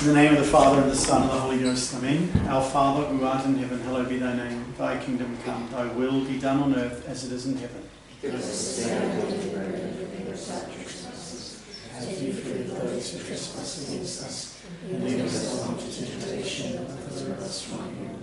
In the name of the Father, and the Son, and the Holy Ghost. Amen. Our Father, who art in heaven, hallowed be thy name. Thy kingdom come, thy will be done on earth as it is in heaven. Give us this day our daily bread, and forgive us our trespasses, as we forgive those who trespass against us. And lead us not into temptation, but deliver us from evil.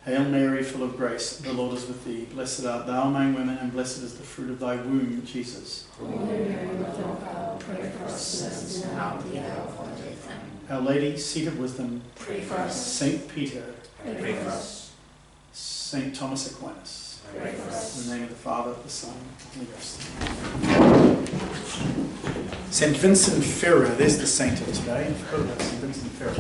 Hail Mary, full of grace, the Lord is with thee. Blessed art thou among women, and blessed is the fruit of thy womb, Jesus. Holy Mary, Mother of God, pray for us sinners now and at the hour of our death. Amen. Our Lady, seat of wisdom, Pray for us. Saint Peter, Pray for us. Saint Thomas Aquinas. Pray for us. In the name of the Father, the Son, and the Holy Ghost. St. Vincent Ferrer, there's the saint of today. You've heard about St. Vincent Ferrer.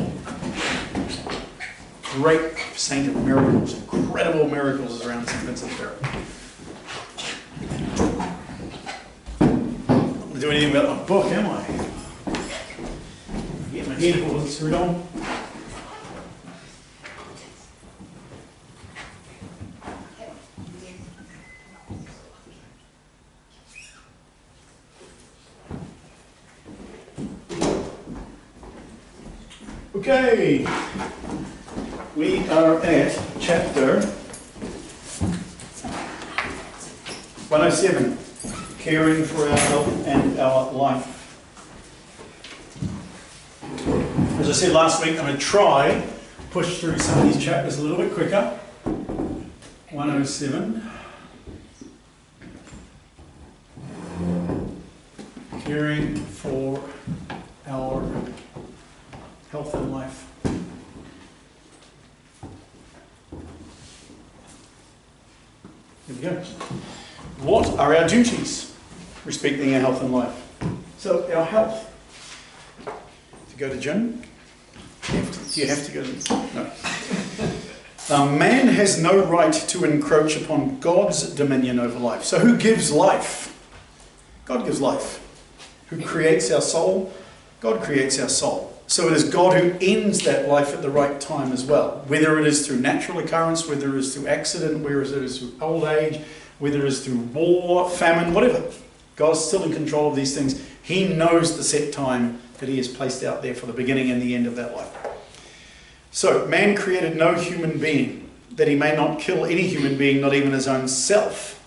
Great saint of miracles, incredible miracles around St. Vincent Ferrer. I'm not going to do anything about my book, am I? Get my head all screwed on. Okay, we are at chapter 107, caring for our health and our life. As I said last week, I'm going to try push through some of these chapters a little bit quicker. 107. Caring for our health and life. Here we go. What are our duties respecting our health and life? So, our health. To go to gym? Do you have to go to gym? No. Man has no right to encroach upon God's dominion over life. So who gives life? God gives life. Who creates our soul? God creates our soul. So it is God who ends that life at the right time as well. Whether it is through natural occurrence, whether it is through accident, whether it is through old age, whether it is through war, famine, whatever. God's still in control of these things. He knows the set time that He has placed out there for the beginning and the end of that life. So, man created no human being, that he may not kill any human being, not even his own self.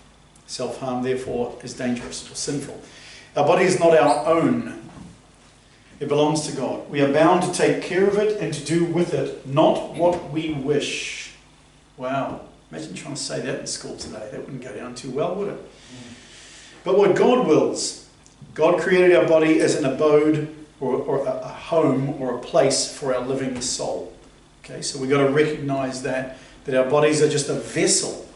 Self-harm, therefore, is dangerous or sinful. Our body is not our own. It belongs to God. We are bound to take care of it and to do with it not what we wish. Wow. Imagine trying to say that in school today. That wouldn't go down too well, would it? But what God wills. God created our body as an abode or a home or a place for our living soul. Okay, so we've got to recognize that our bodies are just a vessel.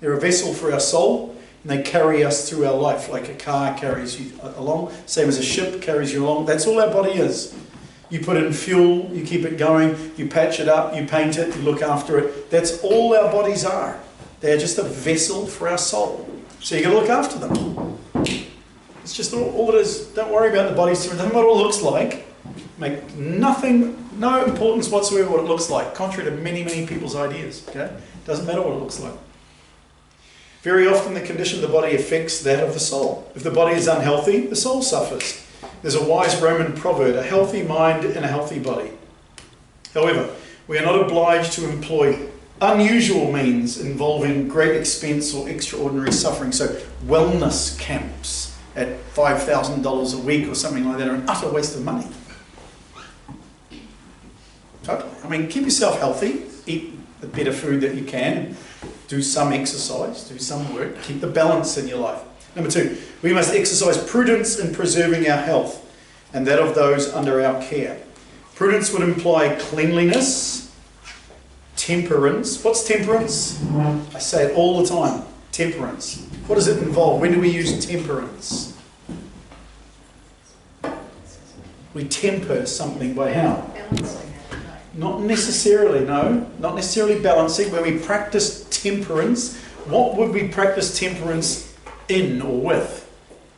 They're a vessel for our soul, and they carry us through our life like a car carries you along, same as a ship carries you along. That's all our body is. You put in fuel, you keep it going, you patch it up, you paint it, you look after it. That's all our bodies are. They're just a vessel for our soul. So you've got to look after them. It's just all it is. Don't worry about the body. It doesn't matter what it looks like. Make no importance whatsoever what it looks like, contrary to many, many people's ideas. Okay? Doesn't matter what it looks like. Very often the condition of the body affects that of the soul. If the body is unhealthy, the soul suffers. There's a wise Roman proverb, a healthy mind and a healthy body. However, we are not obliged to employ unusual means involving great expense or extraordinary suffering. So wellness camps at $5,000 a week or something like that are an utter waste of money. Totally. I mean, keep yourself healthy, eat the better food that you can, do some exercise, do some work, keep the balance in your life. Number 2, we must exercise prudence in preserving our health and that of those under our care. Prudence would imply cleanliness, temperance. What's temperance? I say it all the time. Temperance. What does it involve? When do we use temperance? We temper something by how? Not necessarily, no. Not necessarily balancing. When we practice temperance, what would we practice temperance in or with?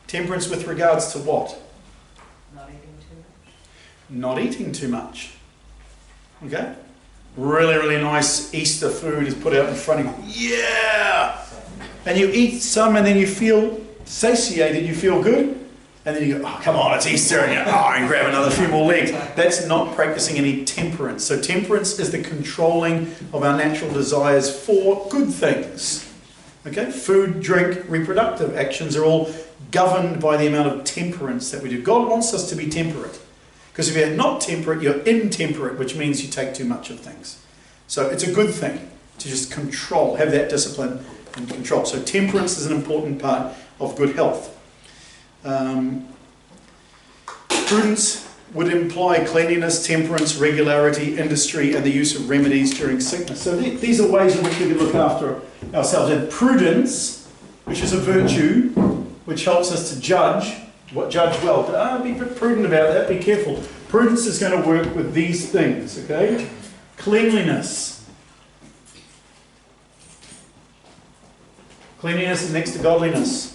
Temperance with regards to what? Not eating too much. Not eating too much. Okay? Really, really nice Easter food is put out in front of you. Yeah! And you eat some and then you feel satiated, you feel good. And then you go, oh, come on, it's Easter, and you grab another few more legs. That's not practicing any temperance. So temperance is the controlling of our natural desires for good things. Okay? Food, drink, reproductive actions are all governed by the amount of temperance that we do. God wants us to be temperate. Because if you're not temperate, you're intemperate, which means you take too much of things. So it's a good thing to just control, have that discipline and control. So temperance is an important part of good health. Prudence would imply cleanliness, temperance, regularity, industry, and the use of remedies during sickness. So these are ways in which we can look after ourselves. And prudence, which is a virtue, which helps us to judge well. Be prudent about that, be careful. Prudence is going to work with these things, okay? Cleanliness. Cleanliness is next to godliness.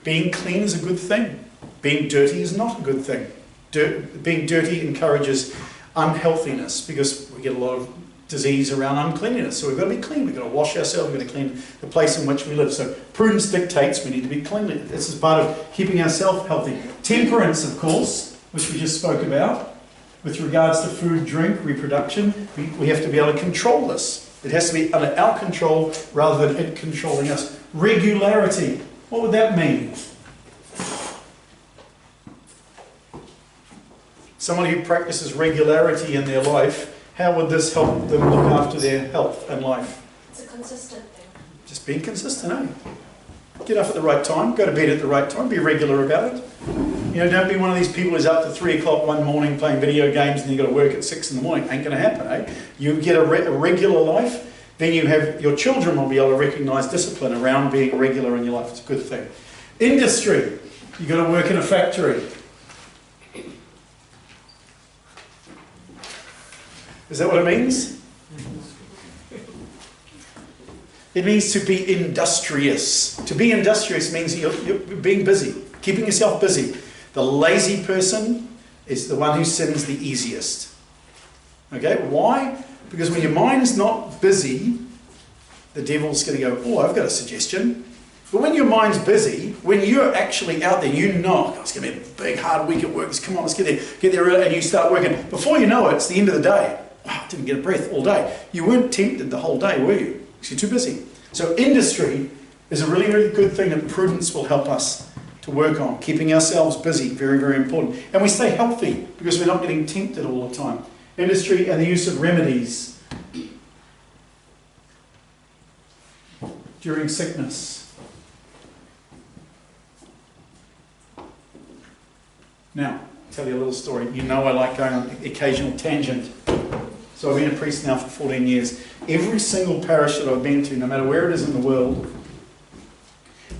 Being clean is a good thing. Being dirty is not a good thing. Being dirty encourages unhealthiness because we get a lot of disease around uncleanliness. So we've got to be clean. We've got to wash ourselves. We've got to clean the place in which we live. So prudence dictates we need to be clean. This is part of keeping ourselves healthy. Temperance, of course, which we just spoke about, with regards to food, drink, reproduction, we have to be able to control this. It has to be under our control rather than it controlling us. Regularity. What would that mean? Somebody who practices regularity in their life, how would this help them look after their health and life? It's a consistent thing. Just being consistent, eh? Get up at the right time, go to bed at the right time, be regular about it. You know, don't be one of these people who's up to 3 o'clock one morning playing video games and you've got to work at 6 in the morning. Ain't going to happen, eh? You get a regular life, then you have your children will be able to recognise discipline around being regular in your life. It's a good thing. Industry. You've got to work in a factory. Is that what it means? It means to be industrious. To be industrious means you're being busy, keeping yourself busy. The lazy person is the one who sins the easiest. Okay, why? Because when your mind's not busy, the devil's going to go, oh, I've got a suggestion. But when your mind's busy, when you're actually out there, you know, oh, it's going to be a big, hard week at work. Come on, let's get there early, and you start working. Before you know it, it's the end of the day. Wow, I didn't get a breath all day. You weren't tempted the whole day, were you? Because you're too busy. So industry is a really, really good thing that prudence will help us to work on. Keeping ourselves busy, very, very important. And we stay healthy because we're not getting tempted all the time. Industry and the use of remedies during sickness. Now, I'll tell you a little story. You know I like going on occasional tangent. So I've been a priest now for 14 years. Every single parish that I've been to, no matter where it is in the world,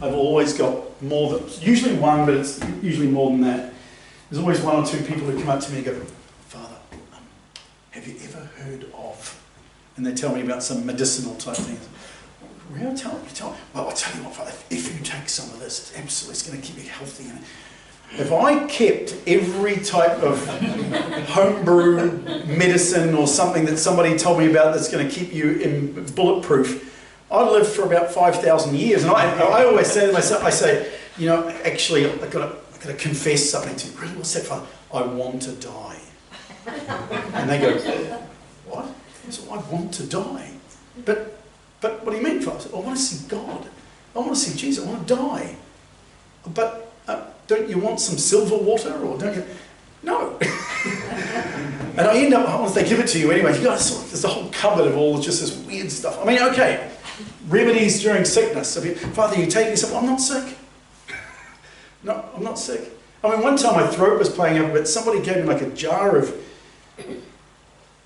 I've always got more than, usually one, but it's usually more than that. There's always one or two people who come up to me and go, Father, have you ever heard of, and they tell me about some medicinal type things. Really? Tell me. Well, I'll tell you what, Father, if you take some of this, it's going to keep you healthy. If I kept every type of homebrew medicine or something that somebody told me about that's going to keep you in bulletproof, I'd live for about 5,000 years. And I always say to myself, I say, you know, actually, I've got to confess something to you. Really, what's that, Father? I want to die. And they go, what? So I want to die. But what do you mean, Father? I want to see God. I want to see Jesus. I want to die. But don't you want some silver water, or don't you? No. And I end up, once they give it to you anyway, you guys, there's a whole cupboard of all just this weird stuff. I mean, okay, remedies during sickness. So Father, you take this up. I'm not sick. No, I'm not sick. I mean, one time my throat was playing up, but somebody gave me like a jar of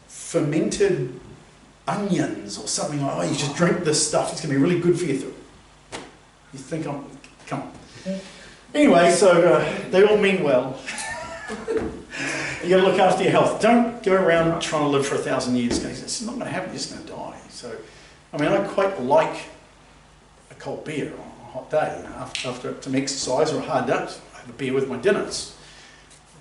fermented onions or something like, oh, you just drink this stuff. It's going to be really good for your throat. You think I'm, come on. Anyway, so they all mean well. You got to look after your health. Don't go around trying to live for 1,000 years. It's not going to happen. You're just going to die. So, I mean, I quite like a cold beer on a hot day. You know, after some exercise or a hard day, I have a beer with my dinner. It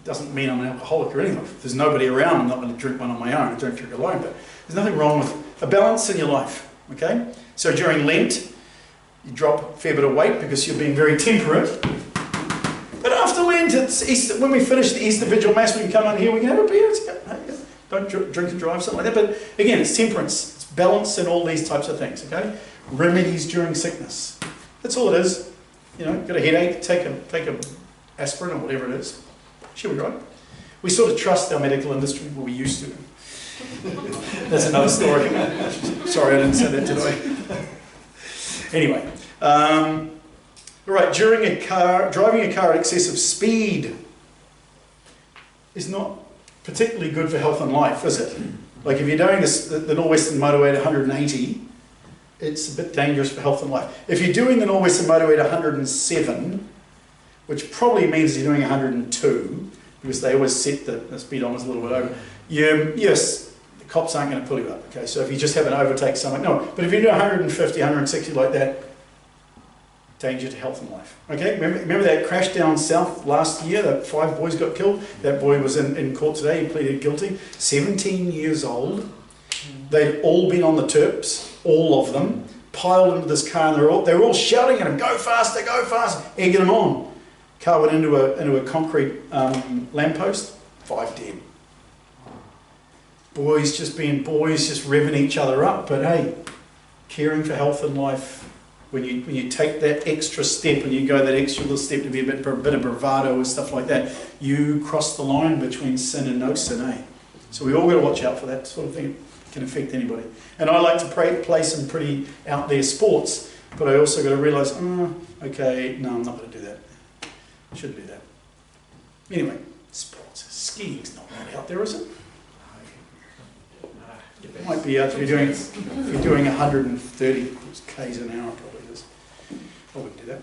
doesn't mean I'm an alcoholic or anything. If there's nobody around, I'm not going to drink one on my own. I don't drink alone. But there's nothing wrong with a balance in your life. Okay. So during Lent, you drop a fair bit of weight because you're being very temperate. But after Lent, Easter, when we finish the Easter Vigil Mass, we can come in here, we can have a beer. Don't drink and drive, something like that. But again, it's temperance, it's balance and all these types of things, okay? Remedies during sickness. That's all it is. You know, got a headache, take a aspirin or whatever it is. She'll be right. We sort of trust our medical industry, well, we used to. That's another story. Sorry, I didn't say that today. Anyway, all right, driving a car at excessive speed is not particularly good for health and life, is it? Like if you're doing the Northwestern Motorway at 180, it's a bit dangerous for health and life. If you're doing the Northwestern Motorway at 107, which probably means you're doing 102, because they always set the speedometers a little bit over, yes, the cops aren't going to pull you up, okay? So if you just happen to overtake someone, no. But if you do 150, 160 like that, danger to health and life. Okay, remember that crash down south last year, that 5 boys got killed? That boy was in court today, he pleaded guilty, 17 years old. They'd all been on the terps, all of them, piled into this car, and they were all shouting at him, go faster, egging him on. Car went into a concrete lamppost, 5 dead. Boys just being boys, just revving each other up, but hey, caring for health and life, when you take that extra step and you go that extra little step to be a bit of bravado and stuff like that, you cross the line between sin and no sin, eh? So we all got to watch out for that sort of thing. It can affect anybody. And I like to play some pretty out there sports, but I also got to realise, okay, no, I'm not going to do that. I shouldn't do that. Anyway, sports. Skiing's not really out there, is it? It might be out if you're doing 130 k's an hour, probably is. I wouldn't do that.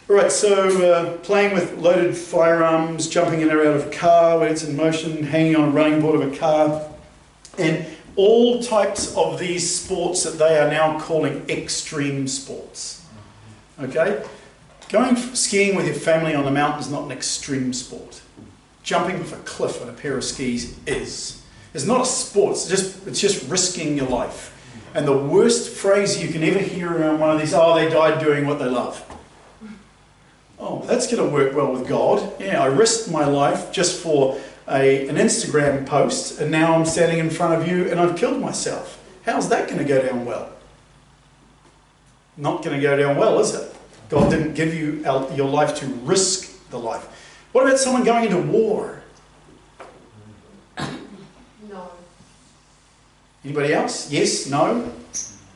All right, so playing with loaded firearms, jumping in or out of a car when it's in motion, hanging on a running board of a car, and all types of these sports that they are now calling extreme sports. Okay? Going skiing with your family on the mountain is not an extreme sport. Jumping off a cliff on a pair of skis is. It's not a sport, it's just risking your life. And the worst phrase you can ever hear around one of these, oh, they died doing what they love. Oh, that's going to work well with God. Yeah, I risked my life just for an Instagram post, and now I'm standing in front of you and I've killed myself. How's that going to go down well? Not going to go down well, is it? God didn't give you your life to risk the life. What about someone going into war? No. Anybody else? Yes? No?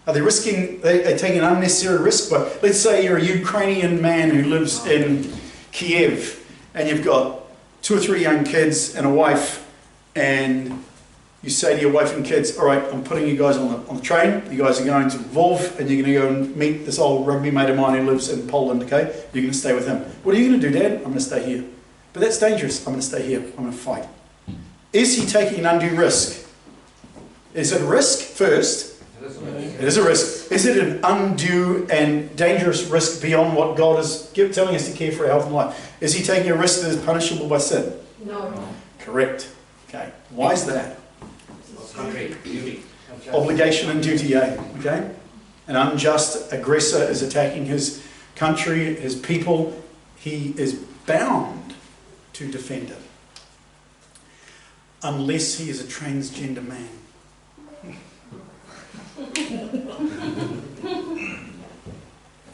Are they risking, they're taking an unnecessary risk? But let's say you're a Ukrainian man who lives in Kiev and you've got 2 or 3 young kids and a wife, and you say to your wife and kids, all right, I'm putting you guys on the train, you guys are going to Lvov and you're going to go and meet this old rugby mate of mine who lives in Poland, okay? You're going to stay with him. What are you going to do, Dad? I'm going to stay here. But that's dangerous. I'm going to stay here. I'm going to fight. Is he taking an undue risk? Is it a risk first? It is a risk. Is it an undue and dangerous risk beyond what God is telling us to care for our health and life? Is he taking a risk that is punishable by sin? No. Correct. Okay. Why is that? Obligation and duty, eh? Okay? An unjust aggressor is attacking his country, his people. He is bound to defend it. Unless he is a transgender man.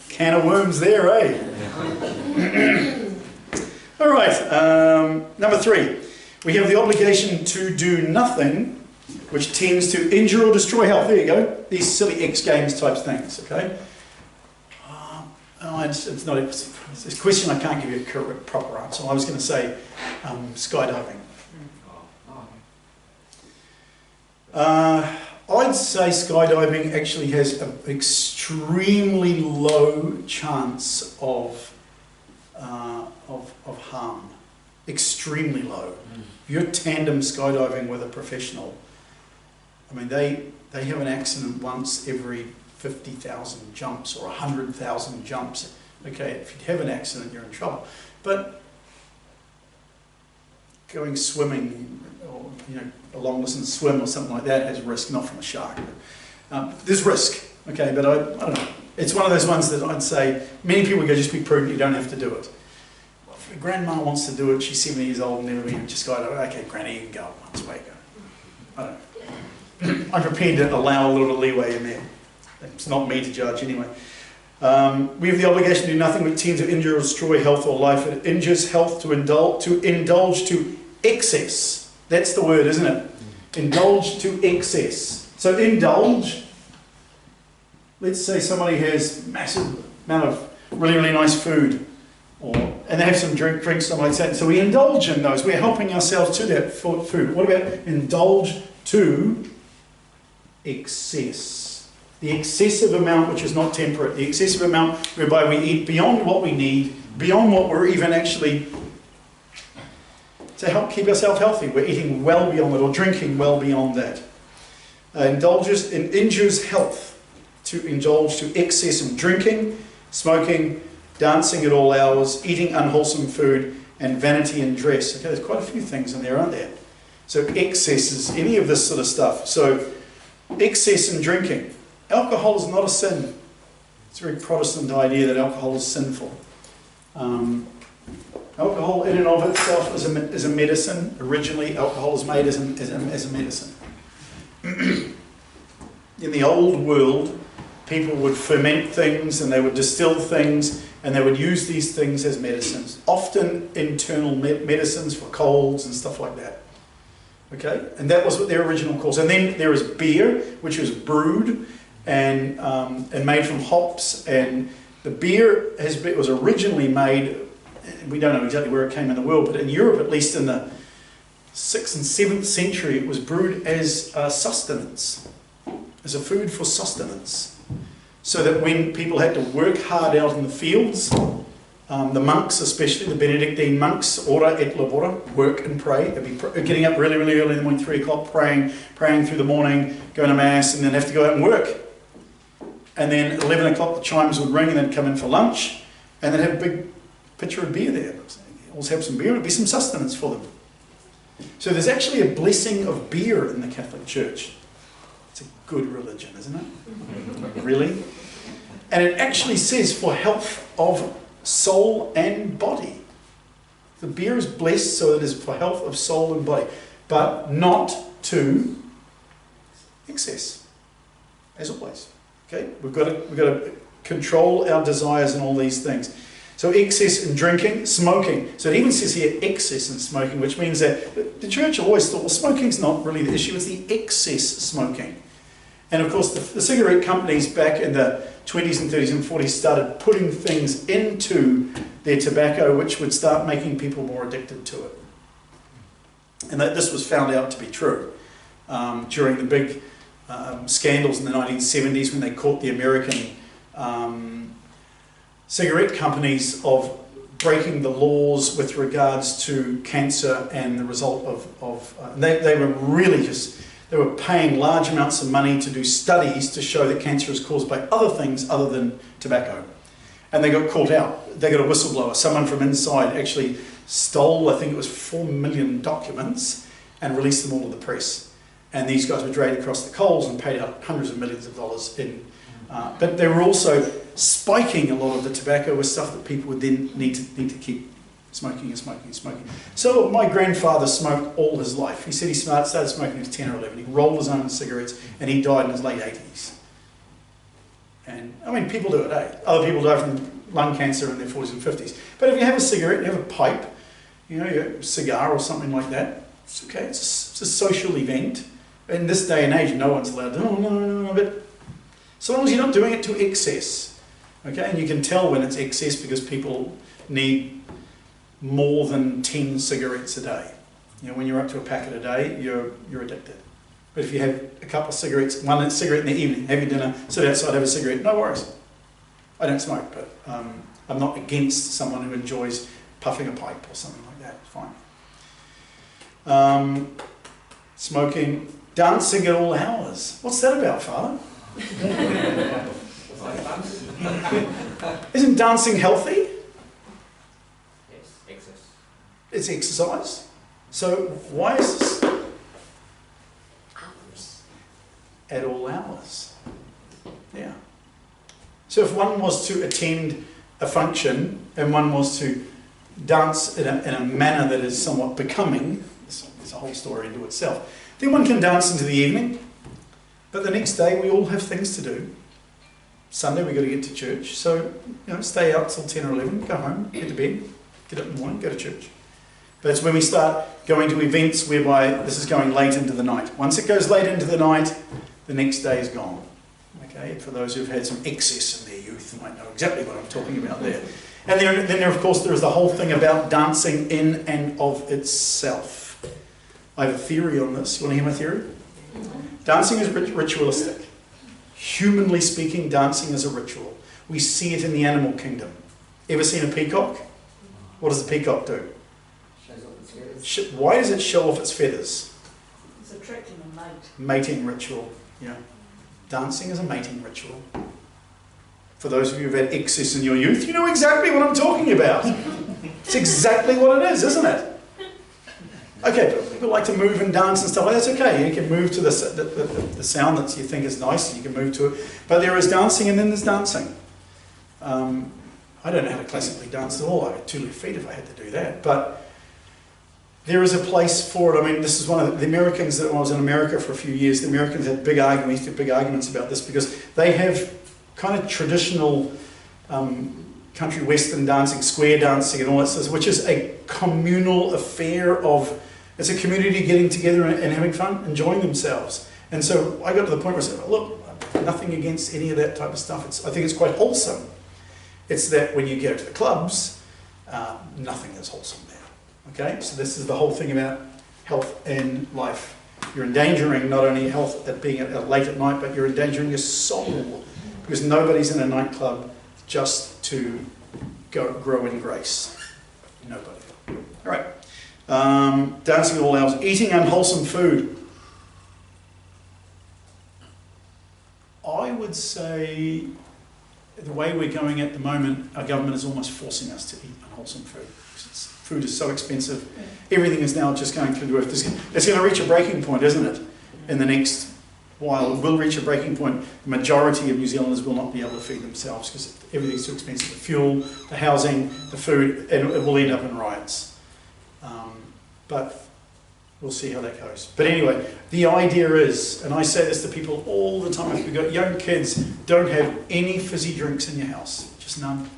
Can of worms there, eh? All right, number 3. We have the obligation to do nothing which tends to injure or destroy health. There you go. These silly X Games type things, okay? It's not it's a question I can't give you a correct, proper answer. I was going to say skydiving. I'd say skydiving actually has an extremely low chance of harm. Extremely low. If you're tandem skydiving with a professional, I mean, they have an accident once every 50,000 jumps or 100,000 jumps. Okay, if you have an accident, you're in trouble. But going swimming, or a long distance swim or something like that has risk, not from a shark. But, there's risk, okay, but I don't know. It's one of those ones that I'd say many people go, just be prudent, you don't have to do it. If a grandma wants to do it, she's 70 years old and never been, just go, okay, Granny, you can go once, way go. I don't know. I'm prepared to allow a little bit of leeway in there. It's not me to judge anyway. We have the obligation to do nothing which tends to injure or destroy health or life. It injures health to indulge to excess. That's the word, isn't it? Indulge to excess. So indulge. Let's say somebody has massive amount of really, really nice food, and they have some drinks, something like that. So we indulge in those. We're helping ourselves to that food. What about indulge to excess? The excessive amount which is not temperate. The excessive amount whereby we eat beyond what we need, beyond what we're even actually, to help keep ourselves healthy. We're eating well beyond it, or drinking well beyond that. Injures health to indulge to excess in drinking, smoking, dancing at all hours, eating unwholesome food, and vanity in dress. Okay, there's quite a few things in there, aren't there? So excesses, any of this sort of stuff. So excess in drinking. Alcohol is not a sin. It's a very Protestant idea that alcohol is sinful. Alcohol in and of itself is a medicine. Originally, alcohol is made as a medicine. In the old world, people would ferment things and they would distill things and they would use these things as medicines. Often internal medicines for colds and stuff like that. Okay? And that was what their original cause. And then there is beer, which was brewed and made from hops, and the beer was originally made, we don't know exactly where it came in the world, but in Europe, at least in the 6th and 7th century, it was brewed as sustenance, as a food for sustenance, so that when people had to work hard out in the fields, the monks, especially the Benedictine monks, ora et labora, work and pray. They'd be getting up really, really early in the morning, 3 o'clock, praying through the morning, going to mass, and then have to go out and work. And then at 11 o'clock the chimes would ring and they'd come in for lunch and they'd have a big pitcher of beer there. Always have some beer, it'd be some sustenance for them. So there's actually a blessing of beer in the Catholic Church. It's a good religion, isn't it? Really? And it actually says for health of soul and body. The beer is blessed so it is for health of soul and body, but not to excess, as always. Okay, we've got to control our desires and all these things. So excess in drinking, smoking. So it even says here excess in smoking, which means that the church always thought, well, smoking's not really the issue, it's the excess smoking. And of course the cigarette companies back in the 20s and 30s and 40s started putting things into their tobacco which would start making people more addicted to it. And that this was found out to be true during the big scandals in the 1970s when they caught the American cigarette companies of breaking the laws with regards to cancer and the result of they were really just, they were paying large amounts of money to do studies to show that cancer is caused by other things other than tobacco. And they got caught out. They got a whistleblower. Someone from inside actually stole, I think it was 4 million documents and released them all to the press. And these guys were dragged across the coals and paid out hundreds of millions of dollars in. But they were also spiking a lot of the tobacco with stuff that people would then need to keep smoking and smoking and smoking. So my grandfather smoked all his life. He said he started smoking when he was 10 or 11. He rolled his own cigarettes and he died in his late 80s. And I mean, people do it, eh? Other people die from lung cancer in their 40s and 50s. But if you have a cigarette, you have a pipe, you know, a cigar or something like that, it's okay. It's a social event. In this day and age, no one's allowed to, no, but so long as you're not doing it to excess, okay? And you can tell when it's excess because people need more than 10 cigarettes a day. You know, when you're up to a packet a day, you're addicted. But if you have a couple of cigarettes, one cigarette in the evening, have your dinner, sit outside, have a cigarette, no worries. I don't smoke, but I'm not against someone who enjoys puffing a pipe or something like that. It's fine. Smoking. Dancing at all hours. What's that about, Father? Isn't dancing healthy? Yes, excess. It's exercise. So why is this? Hours. At all hours. Yeah. So if one was to attend a function and one was to dance in a manner that is somewhat becoming. There's a whole story into itself. Then one can dance into the evening, but the next day we all have things to do. Sunday we've got to get to church, so stay out till 10 or 11, go home, get to bed, get up in the morning, go to church. But it's when we start going to events whereby this is going late into the night. Once it goes late into the night, the next day is gone. Okay, for those who've had some excess in their youth, you might know exactly what I'm talking about there. And then of course, there is the whole thing about dancing in and of itself. I have a theory on this. You want to hear my theory? Dancing is ritualistic. Humanly speaking, dancing is a ritual. We see it in the animal kingdom. Ever seen a peacock? What does the peacock do? Shows off its feathers. Why does it show off its feathers? It's attracting a mate. Mating ritual. Yeah. Dancing is a mating ritual. For those of you who've had excess in your youth, you know exactly what I'm talking about. It's exactly what it is, isn't it? Okay, people like to move and dance and stuff like that. That's okay. You can move to the sound that you think is nice. You can move to it. But there is dancing and then there's dancing. I don't know how to classically dance at all. I had 2 left feet if I had to do that. But there is a place for it. I mean, this is one of the Americans, that when I was in America for a few years, the Americans had big arguments about this because they have kind of traditional country western dancing, square dancing and all that stuff, which is a communal affair of, it's a community getting together and having fun, enjoying themselves. And so I got to the point where I said, well, look, nothing against any of that type of stuff. I think it's quite wholesome. It's that when you go to the clubs, nothing is wholesome there. Okay, so this is the whole thing about health and life. You're endangering not only health at being late at night, but you're endangering your soul, because nobody's in a nightclub just to grow in grace. Nobody. All right. Dancing at all hours. Eating unwholesome food. I would say the way we're going at the moment, our government is almost forcing us to eat unwholesome food. Food is so expensive. Everything is now just going through the roof. It's going to reach a breaking point, isn't it? In the next while, it will reach a breaking point. The majority of New Zealanders will not be able to feed themselves because everything's too expensive. The fuel, the housing, the food, and it will end up in riots. But we'll see how that goes. But anyway, the idea is, and I say this to people all the time, if you've got young kids, don't have any fizzy drinks in your house. Just none.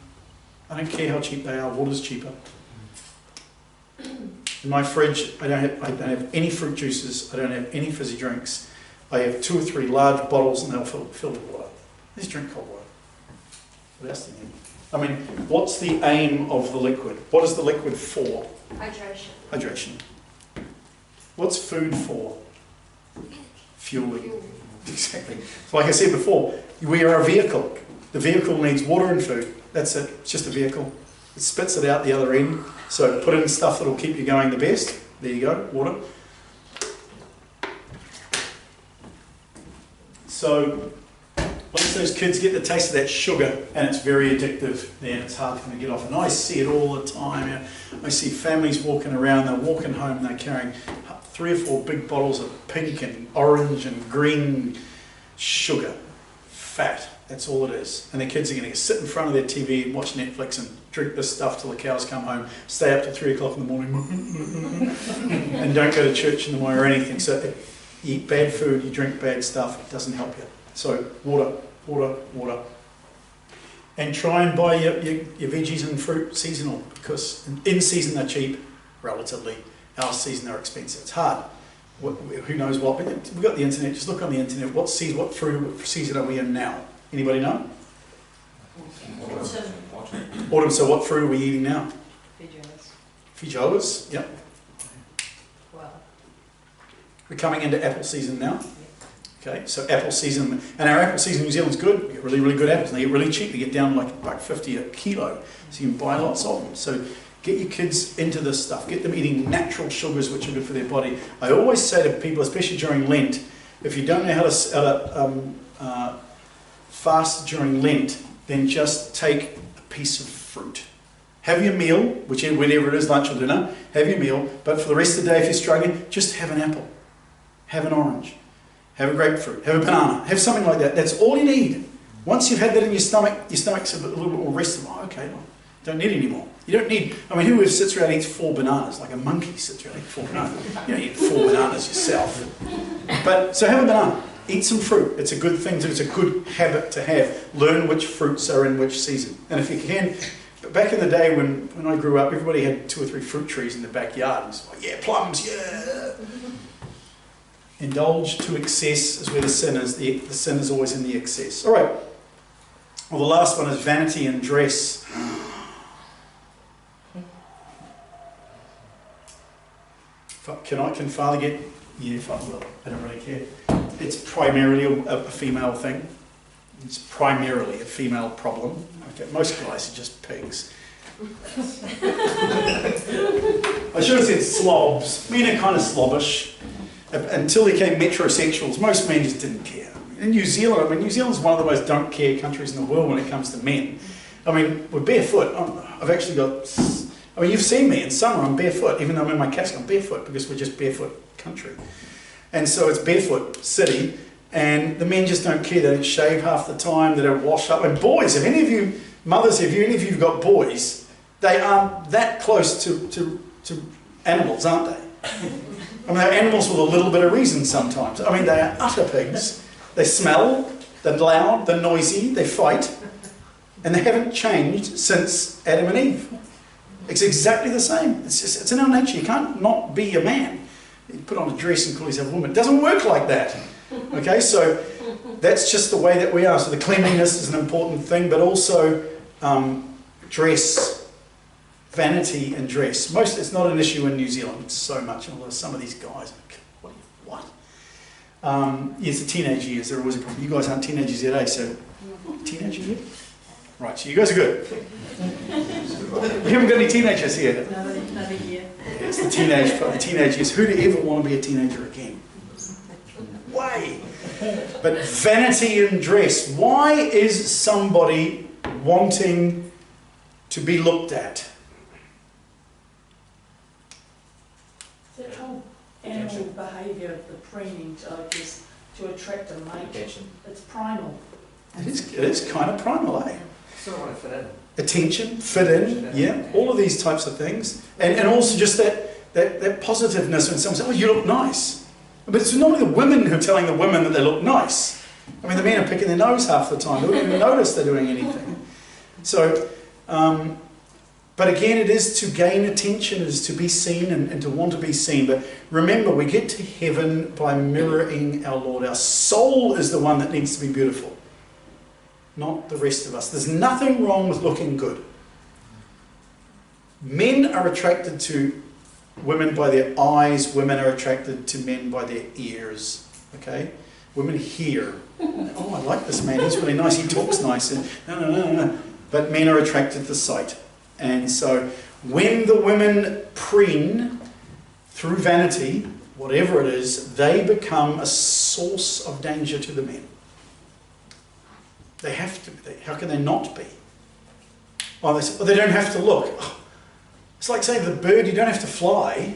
I don't care how cheap they are. Water's cheaper. In my fridge, I don't have any fruit juices. I don't have any fizzy drinks. I have 2 or 3 large bottles, and they'll fill with water. Just drink cold water. What else do you need? I mean, what's the aim of the liquid? What is the liquid for? Hydration. Hydration. What's food for? Fueling. Exactly. So like I said before, we are a vehicle. The vehicle needs water and food. That's it. It's just a vehicle. It spits it out the other end. So put in stuff that will keep you going the best. There you go, water. So once those kids get the taste of that sugar, and it's very addictive, then it's hard for them to get off. And I see it all the time. I see families walking around, they're walking home, they're carrying 3 or 4 big bottles of pink and orange and green sugar, fat. That's all it is. And the kids are going to sit in front of their TV and watch Netflix and drink this stuff till the cows come home, stay up till 3 o'clock in the morning, and don't go to church in the morning or anything. So you eat bad food, you drink bad stuff, it doesn't help you. So water, water, water. And try and buy your veggies and fruit seasonal, because in season they're cheap, relatively. Out of season they're expensive. It's hard. Who knows what? But we've got the internet. Just look on the internet. What fruit season are we in now? Anybody know? Autumn. So what fruit are we eating now? Feijoas. Yep. Wow. We're coming into apple season now. Okay, so apple season, and our apple season in New Zealand's good. We get really, really good apples. And they get really cheap. They get down like $1.50 a kilo. So you can buy lots of them. So get your kids into this stuff. Get them eating natural sugars, which are good for their body. I always say to people, especially during Lent, if you don't know how to fast during Lent, then just take a piece of fruit. Have your meal, whatever it is, lunch or dinner, have your meal, but for the rest of the day, if you're struggling, just have an apple, have an orange, have a grapefruit, have a banana, have something like that. That's all you need. Once you've had that in your stomach's a little bit more rested. Oh, okay, don't need any more. You don't need, I mean, who sits around and eats 4 bananas? Like a monkey sits around and eats 4 bananas. You don't eat 4 bananas yourself. But, so have a banana. Eat some fruit. It's a good thing to, it's a good habit to have. Learn which fruits are in which season. And if you can, back in the day when I grew up, everybody had 2 or 3 fruit trees in the backyard. And it's like, yeah, plums, yeah. Indulge to excess is where the sin is. The sin is always in the excess. All right. Well, the last one is vanity and dress. Can Father get... Yeah, Father will. I don't really care. It's primarily a female thing. It's primarily a female problem. Okay, most guys are just pigs. I should have said slobs. Men are kind of slobbish. Until they became metrosexuals, most men just didn't care. In New Zealand, I mean, New Zealand's one of the most don't care countries in the world when it comes to men. I mean, we're barefoot. I've actually got... I mean, you've seen me in summer, I'm barefoot. Even though I'm in my casket, I'm barefoot because we're just barefoot country. And so it's barefoot city, and the men just don't care. They don't shave half the time, they don't wash up. And boys, if any of you, mothers, if any of you have got boys, they are that close to animals, aren't they? I mean, they're animals with a little bit of reason sometimes. I mean, they are utter pigs. They smell, they're loud, they're noisy, they fight, and they haven't changed since Adam and Eve. It's exactly the same. It's in our nature. You can't not be a man. You put on a dress and call yourself a woman. It doesn't work like that. Okay, so that's just the way that we are. So the cleanliness is an important thing, but also dress, vanity and dress. It's not an issue in New Zealand so much, although some of these guys, what? Yes, the teenage years, they're always a problem. You guys aren't teenagers yet, eh? So, teenager yet? Right, so you guys are good. We haven't got any teenagers here. Another year. It's the teenage years. Who'd ever want to be a teenager again? Way. But vanity in dress. Why is somebody wanting to be looked at? That whole animal behaviour of the preening, to attract a mate. It's primal. It is kind of primal, eh? Sort of want to fit in. Attention, fit in, yeah, all of these types of things. And also just that positiveness when someone says, oh, you look nice. But it's normally the women who are telling the women that they look nice. I mean, the men are picking their nose half the time. They don't even notice they're doing anything. So, but again, it is to gain attention, it is to be seen and to want to be seen. But remember, we get to heaven by mirroring our Lord. Our soul is the one that needs to be beautiful, not the rest of us. There's nothing wrong with looking good. Men are attracted to women by their eyes. Women are attracted to men by their ears. Okay? Women hear. Oh, I like this man. He's really nice. He talks nice. No. But men are attracted to sight. And so when the women preen through vanity, whatever it is, they become a source of danger to the men. They have to be. How can they not be? Oh, they say, well, they don't have to look. Oh, it's like saying to the bird, you don't have to fly.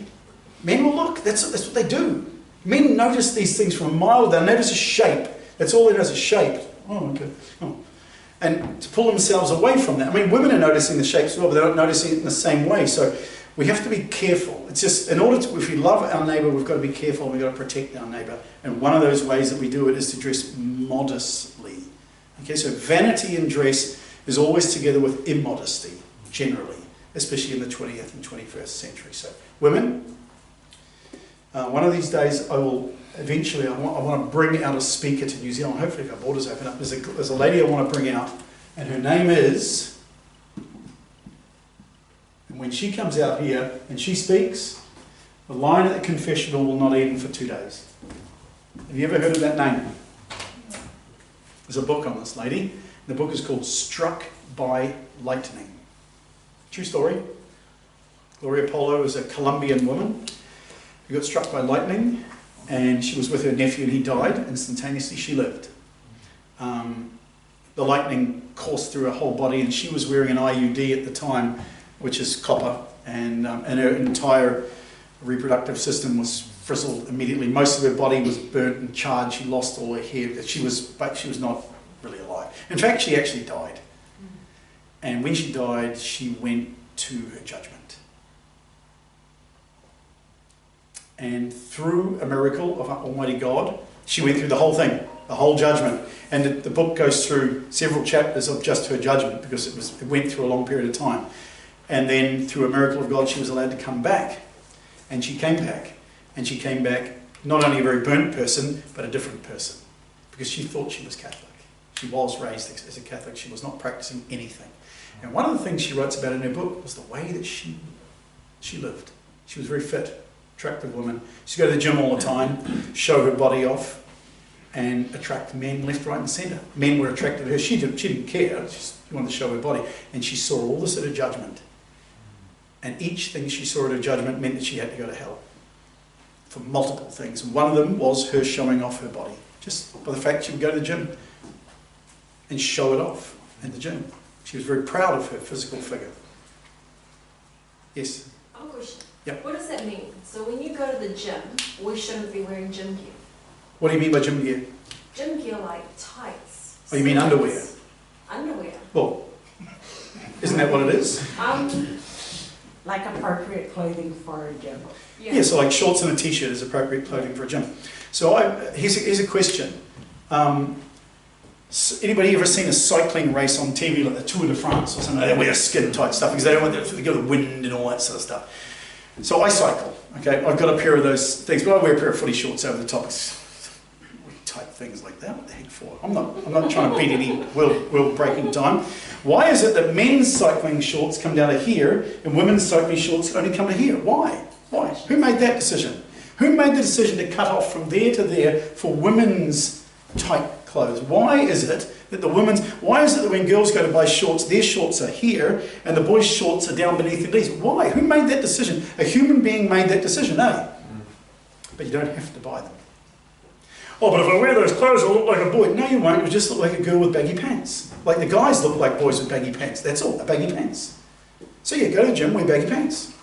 Men will look. That's what they do. Men notice these things from a mile. They'll notice a shape. That's all they notice, a shape. Oh, okay. Oh. And to pull themselves away from that. I mean, women are noticing the shapes as well, but they're not noticing it in the same way. So we have to be careful. It's just, in order to, if we love our neighbour, we've got to be careful. We've got to protect our neighbour. And one of those ways that we do it is to dress modestly. Okay, so vanity in dress is always together with immodesty, generally, especially in the 20th and 21st century. So, women, one of these days I will eventually, I want to bring out a speaker to New Zealand. Hopefully if our borders open up, there's a lady I want to bring out, and her name is, and when she comes out here and she speaks, the line at the confessional will not end for 2 days. Have you ever heard of that name? There's a book on this lady. The book is called Struck by Lightning. True story. Gloria Polo is a Colombian woman who got struck by lightning, and she was with her nephew and he died. Instantaneously she lived. The lightning coursed through her whole body, and she was wearing an IUD at the time, which is copper, and her entire reproductive system was frizzled immediately. Most of her body was burnt and charred. She lost all her hair. But she was not really alive. In fact, she actually died. And when she died, she went to her judgment. And through a miracle of Almighty God, she went through the whole thing, the whole judgment. And the book goes through several chapters of just her judgment because it went through a long period of time. And then through a miracle of God, she was allowed to come back. And she came back. And she came back not only a very burnt person, but a different person. Because she thought she was Catholic. She was raised as a Catholic. She was not practicing anything. And one of the things she writes about in her book was the way that she lived. She was very fit, attractive woman. She'd go to the gym all the time, show her body off, and attract men left, right and centre. Men were attracted to her. She didn't care. She wanted to show her body. And she saw all this at her judgment. And each thing she saw at her judgment meant that she had to go to hell for multiple things. And one of them was her showing off her body. Just by the fact she would go to the gym and show it off in the gym. She was very proud of her physical figure. Yes? I have a question. Yep. What does that mean? So when you go to the gym, we shouldn't be wearing gym gear. What do you mean by gym gear? Gym gear like tights. Oh, you mean underwear? Underwear. Well, isn't that what it is? Like appropriate clothing for a gym. Yeah, so like shorts and a t-shirt is appropriate clothing for a gym. So here's a question. Anybody ever seen a cycling race on TV like the Tour de France or something? They wear skin tight stuff because they don't want to go to the wind and all that sort of stuff. So I cycle, okay? I've got a pair of those things, but I wear a pair of footy shorts over the top. Type things like that. What the heck for? I'm not trying to beat any world breaking time. Why is it that men's cycling shorts come down to here and women's cycling shorts only come to here? Why? Who made that decision? Who made the decision to cut off from there to there for women's tight clothes? Why is it that when girls go to buy shorts, their shorts are here and the boys' shorts are down beneath their knees? Why? Who made that decision? A human being made that decision, eh? But you don't have to buy them. Oh, but if I wear those clothes, I'll look like a boy. No, you won't. You'll just look like a girl with baggy pants. Like the guys look like boys with baggy pants. That's all, baggy pants. So yeah, go to the gym, wear baggy pants.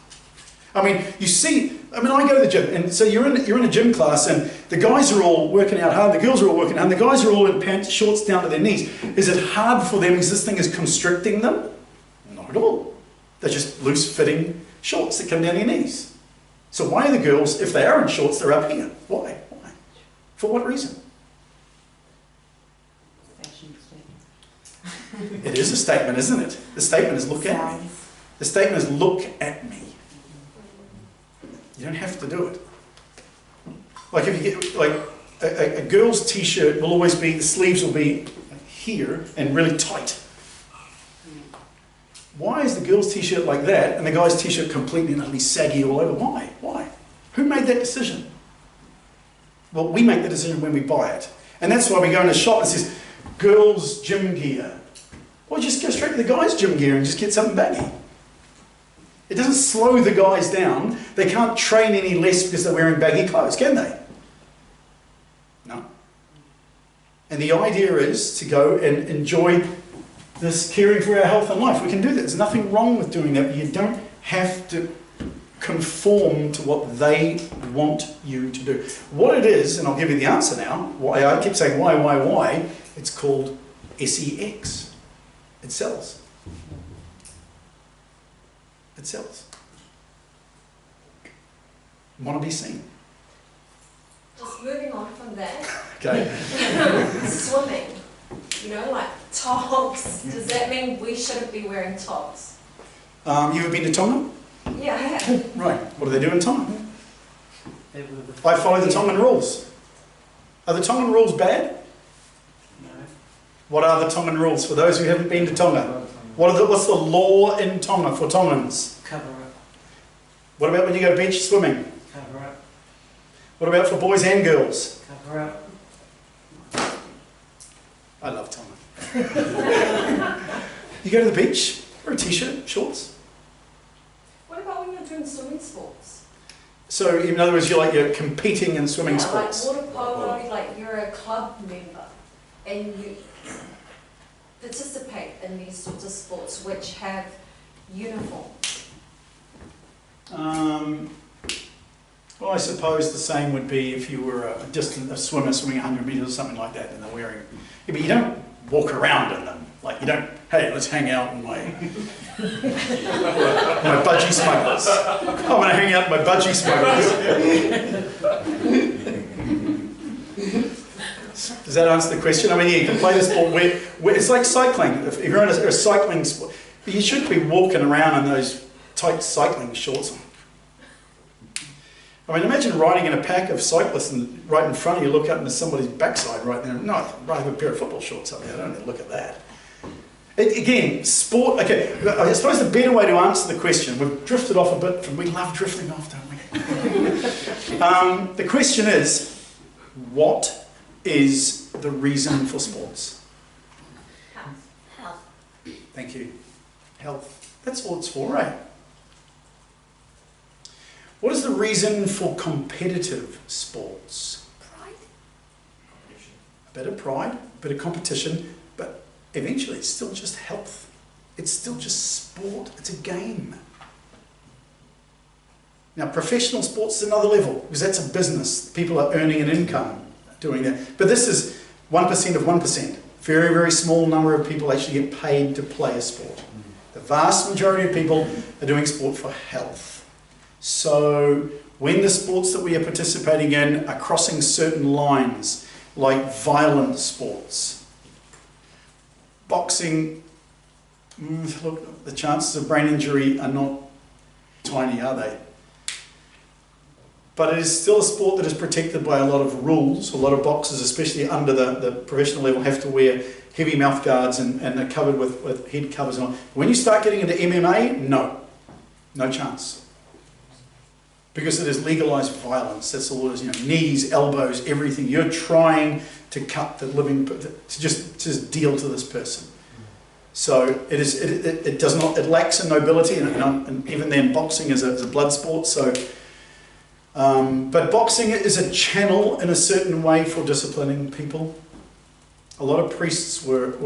I mean, I go to the gym, and so you're in a gym class, and the guys are all working out hard, the girls are all working hard, and the guys are all in pants, shorts down to their knees. Is it hard for them because this thing is constricting them? Not at all. They're just loose-fitting shorts that come down to your knees. So why are the girls, if they are in shorts, they're up here? Why? For what reason? Fashion statement. It is a statement, isn't it? The statement is look at me. The statement is look at me. You don't have to do it. Like if you get like a girl's t-shirt will always be, the sleeves will be here and really tight. Why is the girl's t-shirt like that and the guy's t-shirt completely and utterly saggy all over? Why? Who made that decision? Well, we make the decision when we buy it. And that's why we go in a shop and it says, girls' gym gear. Well, just go straight to the guys' gym gear and just get something baggy. It doesn't slow the guys down. They can't train any less because they're wearing baggy clothes, can they? No. And the idea is to go and enjoy this caring for our health and life. We can do that. There's nothing wrong with doing that. But you don't have to conform to what they want you to do. What it is, and I'll give you the answer now, why I keep saying why, it's called sex. It sells. It sells. Want to be seen. Just moving on from that. Okay. Swimming. Like tops. Does that mean we shouldn't be wearing tops? You ever been to Tonga? Yeah, I have. Right. What do they do in Tonga? I follow the Tongan rules. Are the Tongan rules bad? No. What are the Tongan rules for those who haven't been to Tonga? What's the law in Tonga for Tongans? Cover up. What about when you go beach swimming? Cover up. What about for boys and girls? Cover up. I love Tonga. You go to the beach, wear a t-shirt, shorts. What about when you're doing swimming sports? So in other words, you're competing in swimming sports. Like water polo, like you're a club member and you participate in these sorts of sports which have uniforms. Well, I suppose the same would be if you were a swimmer swimming 100 metres or something like that, and they're wearing. Yeah, but you don't walk around in them. Like you don't, hey, let's hang out in my budgie smugglers. I'm going to hang out in my budgie smugglers. Does that answer the question? I mean, yeah, you can play the sport where it's like cycling. If you're in a cycling sport, you shouldn't be walking around in those tight cycling shorts. I mean, imagine riding in a pack of cyclists and right in front of you look up into somebody's backside right there. No, I'd rather have a pair of football shorts up there. I don't need to look at that. Again, sport, okay, I suppose the better way to answer the question, we've drifted off a bit, we love drifting off, don't we? The question is, what is the reason for sports? Health. Thank you. Health. That's all it's for, right? What is the reason for competitive sports? Pride. A bit of pride, a bit of competition, but eventually it's still just health. It's still just sport. It's a game. Now, professional sports is another level, because that's a business. People are earning an income doing that. But this is 1% of 1%. Very, very small number of people actually get paid to play a sport. The vast majority of people are doing sport for health. So when the sports that we are participating in are crossing certain lines, like violent sports, boxing, look, the chances of brain injury are not tiny, are they? But it is still a sport that is protected by a lot of rules. A lot of boxers, especially under the professional level, have to wear heavy mouth guards and are covered with head covers on. When you start getting into MMA, no chance. Because it is legalised violence. That's all it is. You know, knees, elbows, everything. You're trying to cut the living, to just deal to this person. So it does not. It lacks in nobility, and even then, boxing is a blood sport. So, but boxing is a channel in a certain way for disciplining people. A lot of priests were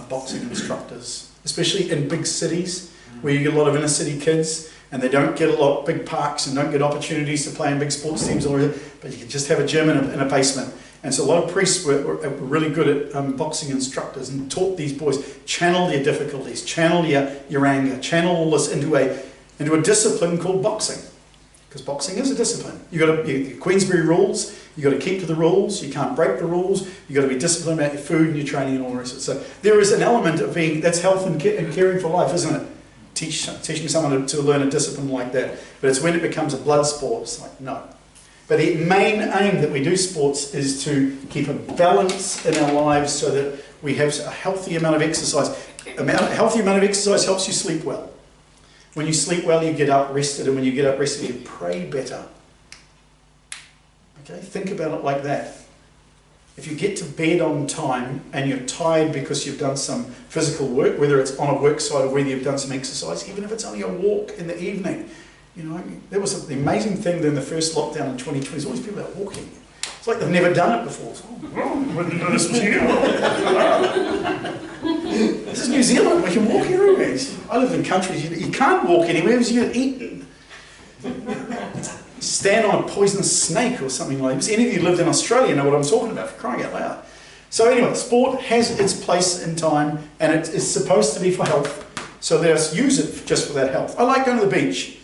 boxing instructors, especially in big cities where you get a lot of inner city kids. And they don't get a lot of big parks and don't get opportunities to play in big sports teams, but you can just have a gym in a basement. And so a lot of priests were really good at boxing instructors and taught these boys, channel your difficulties, channel your anger, channel all this into a discipline called boxing. Because boxing is a discipline. You've got the Queensberry rules, you've got to keep to the rules, you can't break the rules, you've got to be disciplined about your food and your training and all the rest of it. So there is an element of that's health and caring for life, isn't it? Teaching someone to learn a discipline like that. But it's when it becomes a blood sport, it's like, no. But the main aim that we do sports is to keep a balance in our lives so that we have a healthy amount of exercise. A healthy amount of exercise helps you sleep well. When you sleep well, you get up rested, and when you get up rested, you pray better. Okay, think about it like that. If you get to bed on time and you're tired because you've done some physical work, whether it's on a work site or whether you've done some exercise, even if it's only a walk in the evening, you know, there was the amazing thing in the first lockdown in 2020 is always people out walking. It's like they've never done it before. Wouldn't do this here. This is New Zealand. We can walk everywhere. I live in countries you can't walk anywhere because you get eaten. Stand on a poisonous snake or something like this. Any of you lived in Australia know what I'm talking about, for crying out loud. So anyway, sport has its place in time, and it is supposed to be for health. So let us use it just for that health. I like going to the beach,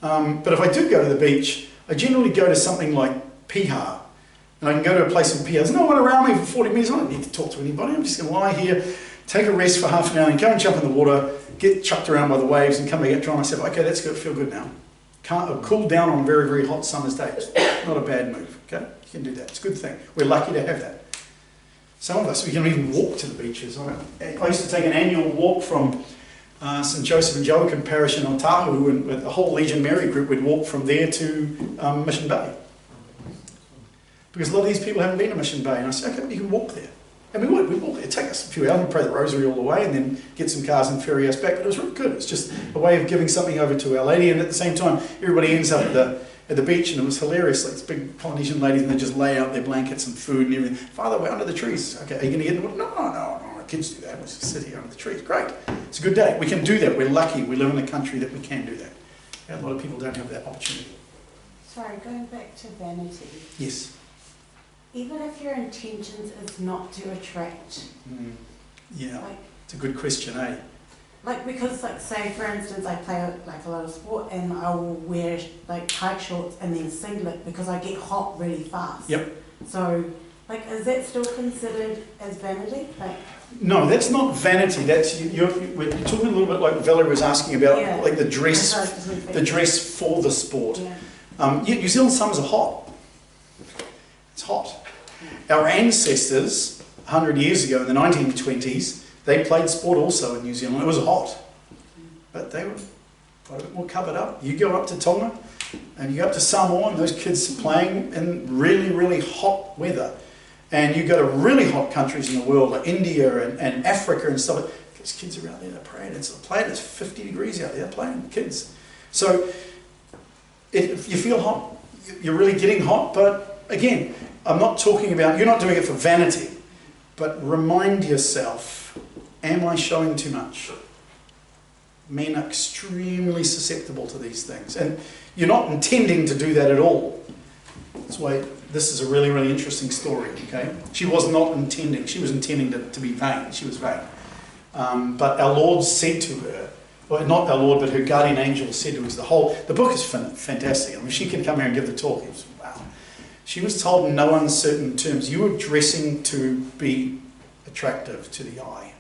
but if I do go to the beach, I generally go to something like Piha. And I can go to a place in Piha. There's no one around me for 40 minutes. I don't need to talk to anybody. I'm just going to lie here, take a rest for half an hour, and go and jump in the water, get chucked around by the waves, and come back and dry myself. Okay, that's good. Feel good now. Cool down on a very, very hot summer's day. It's not a bad move, okay? You can do that. It's a good thing. We're lucky to have that. Some of us, we can even walk to the beaches. I used to take an annual walk from St Joseph and Joachim Parish in Otahu, and with the whole Legion Mary group, we'd walk from there to Mission Bay. Because a lot of these people haven't been to Mission Bay, and I said, okay, you can walk there. And we'd walk there. It'd take us a few hours, we'd pray the rosary all the way, and then get some cars and ferry us back. But it was really good. It's just a way of giving something over to Our Lady, and at the same time, everybody ends up at the beach, and it was hilarious. Like these big Polynesian ladies, and they just lay out their blankets and food and everything. Father, we're under the trees. Okay, are you going to get in the water? No. Kids do that. We just sit here under the trees. Great. It's a good day. We can do that. We're lucky. We live in a country that we can do that. A lot of people don't have that opportunity. Sorry, going back to vanity. Yes. Even if your intentions is not to attract Yeah, Like, it's a good question, eh? like because like say for instance I play like a lot of sport and I will wear like tight shorts and then singlet because I get hot really fast. Yep. So like is that still considered as vanity? Like No, that's not vanity. That's you're talking a little bit like Valerie was asking about, Yeah. like the dress, the dress for the sport. Yeah. New Zealand summers are hot. It's hot. Our ancestors, 100 years ago in the 1920s, they played sport also in New Zealand. It was hot, but they were quite a bit more covered up. You go up to Tonga, and you go up to Samoa, and those kids are playing in really, really hot weather. And you go to really hot countries in the world, like India and Africa and stuff. Those kids are out there, they're playing. It's 50 degrees out there, playing, kids. So if you feel hot, you're really getting hot. But again, I'm not talking about, you're not doing it for vanity. But remind yourself, am I showing too much? Men are extremely susceptible to these things. And you're not intending to do that at all. That's why this is a really, really interesting story, okay? She was not intending. She was intending to be vain. She was vain. But our Lord said to her, well, not our Lord, but her guardian angel said to her, the book is fantastic. I mean, she can come here and give the talk. It was, wow. She was told in no uncertain terms, you were dressing to be attractive to the eye.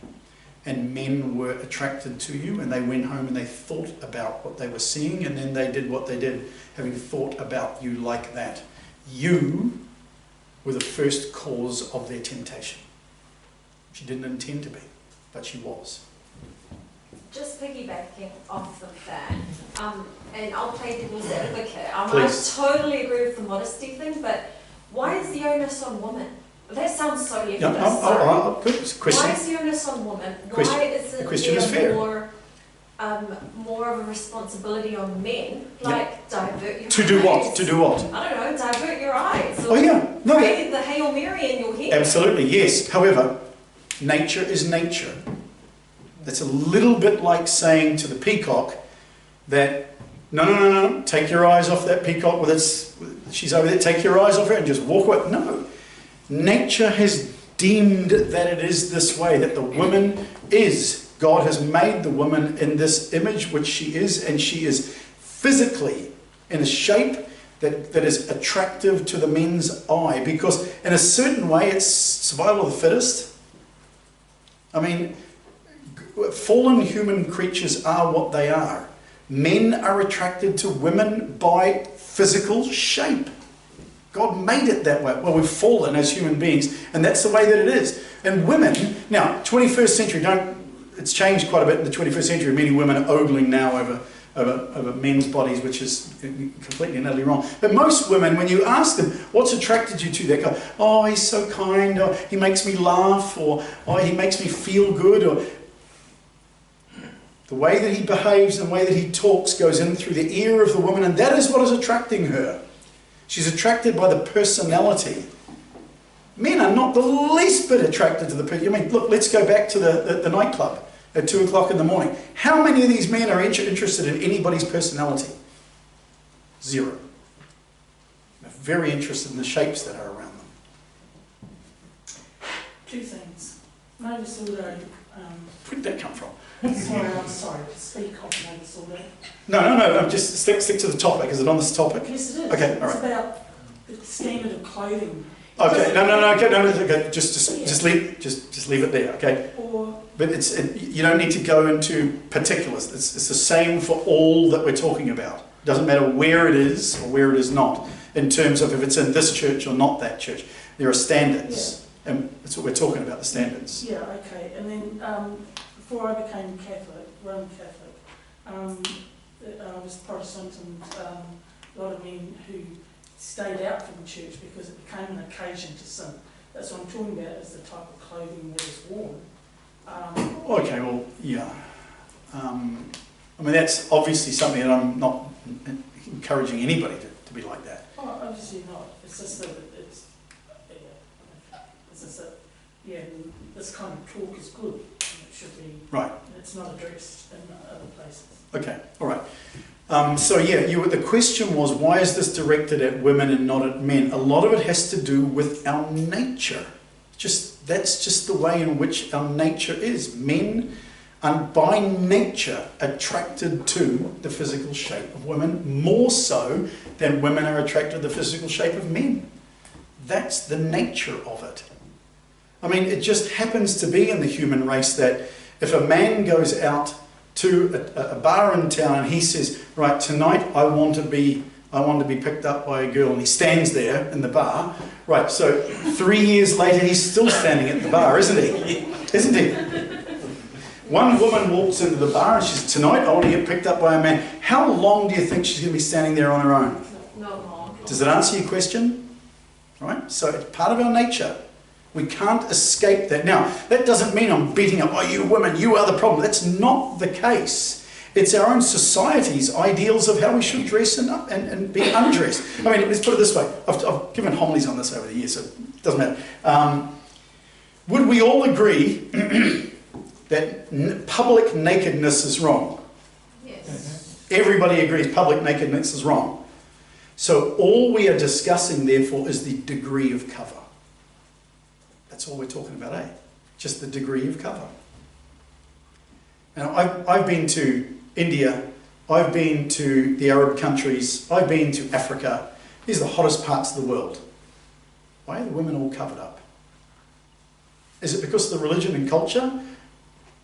And men were attracted to you, and they went home and they thought about what they were seeing, and then they did what they did, having thought about you like that. You were the first cause of their temptation. She didn't intend to be, but she was. Just piggybacking off of that, and I'll play devil's advocate. I Please. totally agree with the modesty thing, but why is the onus on women? That sounds so leftist. Yeah, good question. Why is the onus on women? Question- Why isn't the question is there fair. more of a responsibility on men? Like, divert your To do what? eyes. To do what? I don't know, divert your eyes. Oh yeah. No, Pray the Hail Mary in your head. absolutely, yes. However, nature is nature. It's a little bit like saying to the peacock that, no, take your eyes off that peacock. She's over there, take your eyes off her and just walk away. No. Nature has deemed that it is this way, that the woman is. God has made the woman in this image which she is, and she is physically in a shape that is attractive to the men's eye, because in a certain way it's survival of the fittest. I mean, fallen human creatures are what they are. Men are attracted to women by physical shape. God made it that way. Well, we've fallen as human beings, and that's the way that it is. And women, now, 21st century, it's changed quite a bit in the 21st century. Many women are ogling now over men's bodies, which is completely and utterly wrong. But most women, when you ask them, what's attracted you to that guy? Oh, he's so kind, or he makes me laugh, or oh, he makes me feel good, or the way that he behaves and the way that he talks goes in through the ear of the woman, and that is what is attracting her. She's attracted by the personality. Men are not the least bit attracted to the person. I mean, look, let's go back to the nightclub at 2 o'clock in the morning. How many of these men are interested in anybody's personality? Zero. They're very interested in the shapes that are around them. Two things. No disorder. Where did that come from? I'm sorry to speak of no disorder. No. I'm just stick to the topic. Is it on this topic? Yes, it is. Okay, all It's right. about the standard of clothing. Okay, okay, just leave it there, okay? Or But you don't need to go into particulars. It's the same for all that we're talking about. It doesn't matter where it is or where it is not, in terms of if it's in this church or not that church. There are standards, and that's what we're talking about, the standards. yeah, okay. And then before I became Catholic, Roman Catholic, I was Protestant, and a lot of men who stayed out from church because it became an occasion to sin. That's what I'm talking about, is the type of clothing that is worn. Okay, well, yeah. I mean, that's obviously something that I'm not encouraging anybody to be like that. Oh, obviously not. It's just that it's just that, this kind of talk is good. And it should be, Right. and it's not addressed in other places. Okay, all right. So yeah, the question was, why is this directed at women and not at men? A lot of it has to do with our nature. That's just the way in which our nature is. Men are by nature attracted to the physical shape of women, more so than women are attracted to the physical shape of men. That's the nature of it. I mean, it just happens to be in the human race that if a man goes out to a bar in town and he says, right, tonight I want to be picked up by a girl, and he stands there in the bar, right, so 3 years later he's still standing at the bar, isn't he? Isn't he? One woman walks into the bar and she says, tonight I want to get picked up by a man. How long do you think she's going to be standing there on her own? Not long. Does it answer your question? Right? So it's part of our nature. We can't escape that. Now, that doesn't mean I'm beating up, oh, you women, you are the problem. That's not the case. It's our own society's ideals of how we should dress and be undressed. I mean, let's put it this way. I've given homilies on this over the years, so it doesn't matter. Would we all agree that public nakedness is wrong? Yes. Everybody agrees public nakedness is wrong. So all we are discussing, therefore, is the degree of cover. That's all we're talking about, eh? Just the degree of cover. Now, I've been to India, I've been to the Arab countries, I've been to Africa. These are the hottest parts of the world. Why are the women all covered up? Is it because of the religion and culture?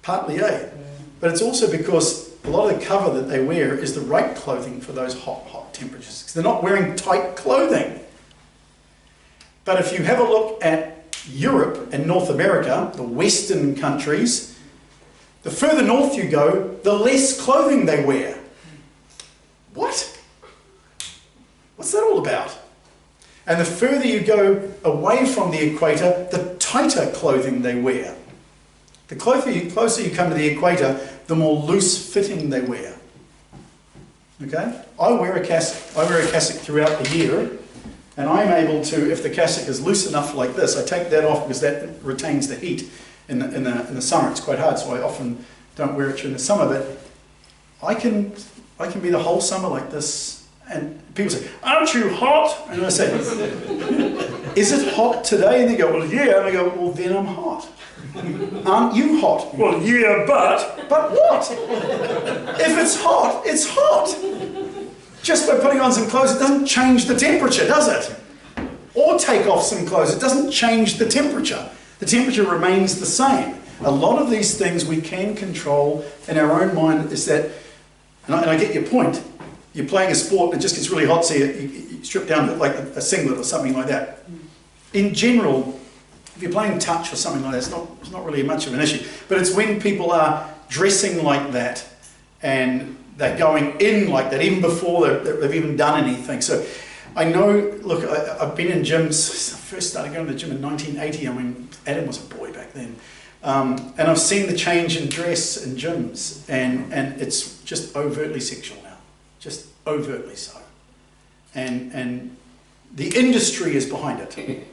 Partly, eh? But it's also because a lot of the cover that they wear is the right clothing for those hot temperatures. Because they're not wearing tight clothing. But if you have a look at Europe and North America, the Western countries, the further north you go, the less clothing they wear. What? What's that all about? And the further you go away from the equator, the tighter clothing they wear. The closer you come to the equator, the more loose-fitting they wear. Okay? I wear a cassock throughout the year, and I'm able to, if the cassock is loose enough like this, I take that off because that retains the heat. In the summer it's quite hard, so I often don't wear it during the summer, but I can be the whole summer like this, and people say, aren't you hot? And I say, is it hot today? And they go, well, yeah. And I go, well, then I'm hot. Aren't you hot? Well, yeah, but what? If it's hot, it's hot. Just by putting on some clothes, it doesn't change the temperature, does it? Or take off some clothes, it doesn't change the temperature. The temperature remains the same. A lot of these things we can control in our own mind. Is that, and I get your point, you're playing a sport and it just gets really hot, so you strip down to like a singlet or something like that. In general, if you're playing touch or something like that, it's not really much of an issue. But it's when people are dressing like that and they're going in like that, even before they've even done anything. So I know, look, I've been in gyms. I first started going to the gym in 1980. I mean, Adam was a boy back then. And I've seen the change in dress in gyms, and it's just overtly sexual now. Just overtly so. And the industry is behind it.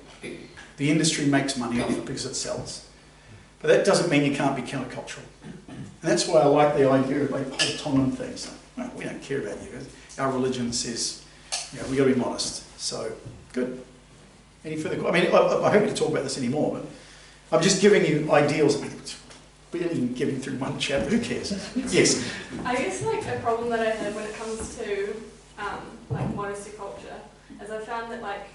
The industry makes money off it because it sells. But that doesn't mean you can't be countercultural. And that's why I like the idea of like whole Tongan things. No, we don't care about you. Our religion says, we've got to be modest. So, good. Any further questions? I mean, I'm happy to talk about this anymore, but I'm just giving you ideals. I mean, it's barely getting through one chapter. Who cares? Yes? I guess like a problem that I have when it comes to like modesty culture is I found that like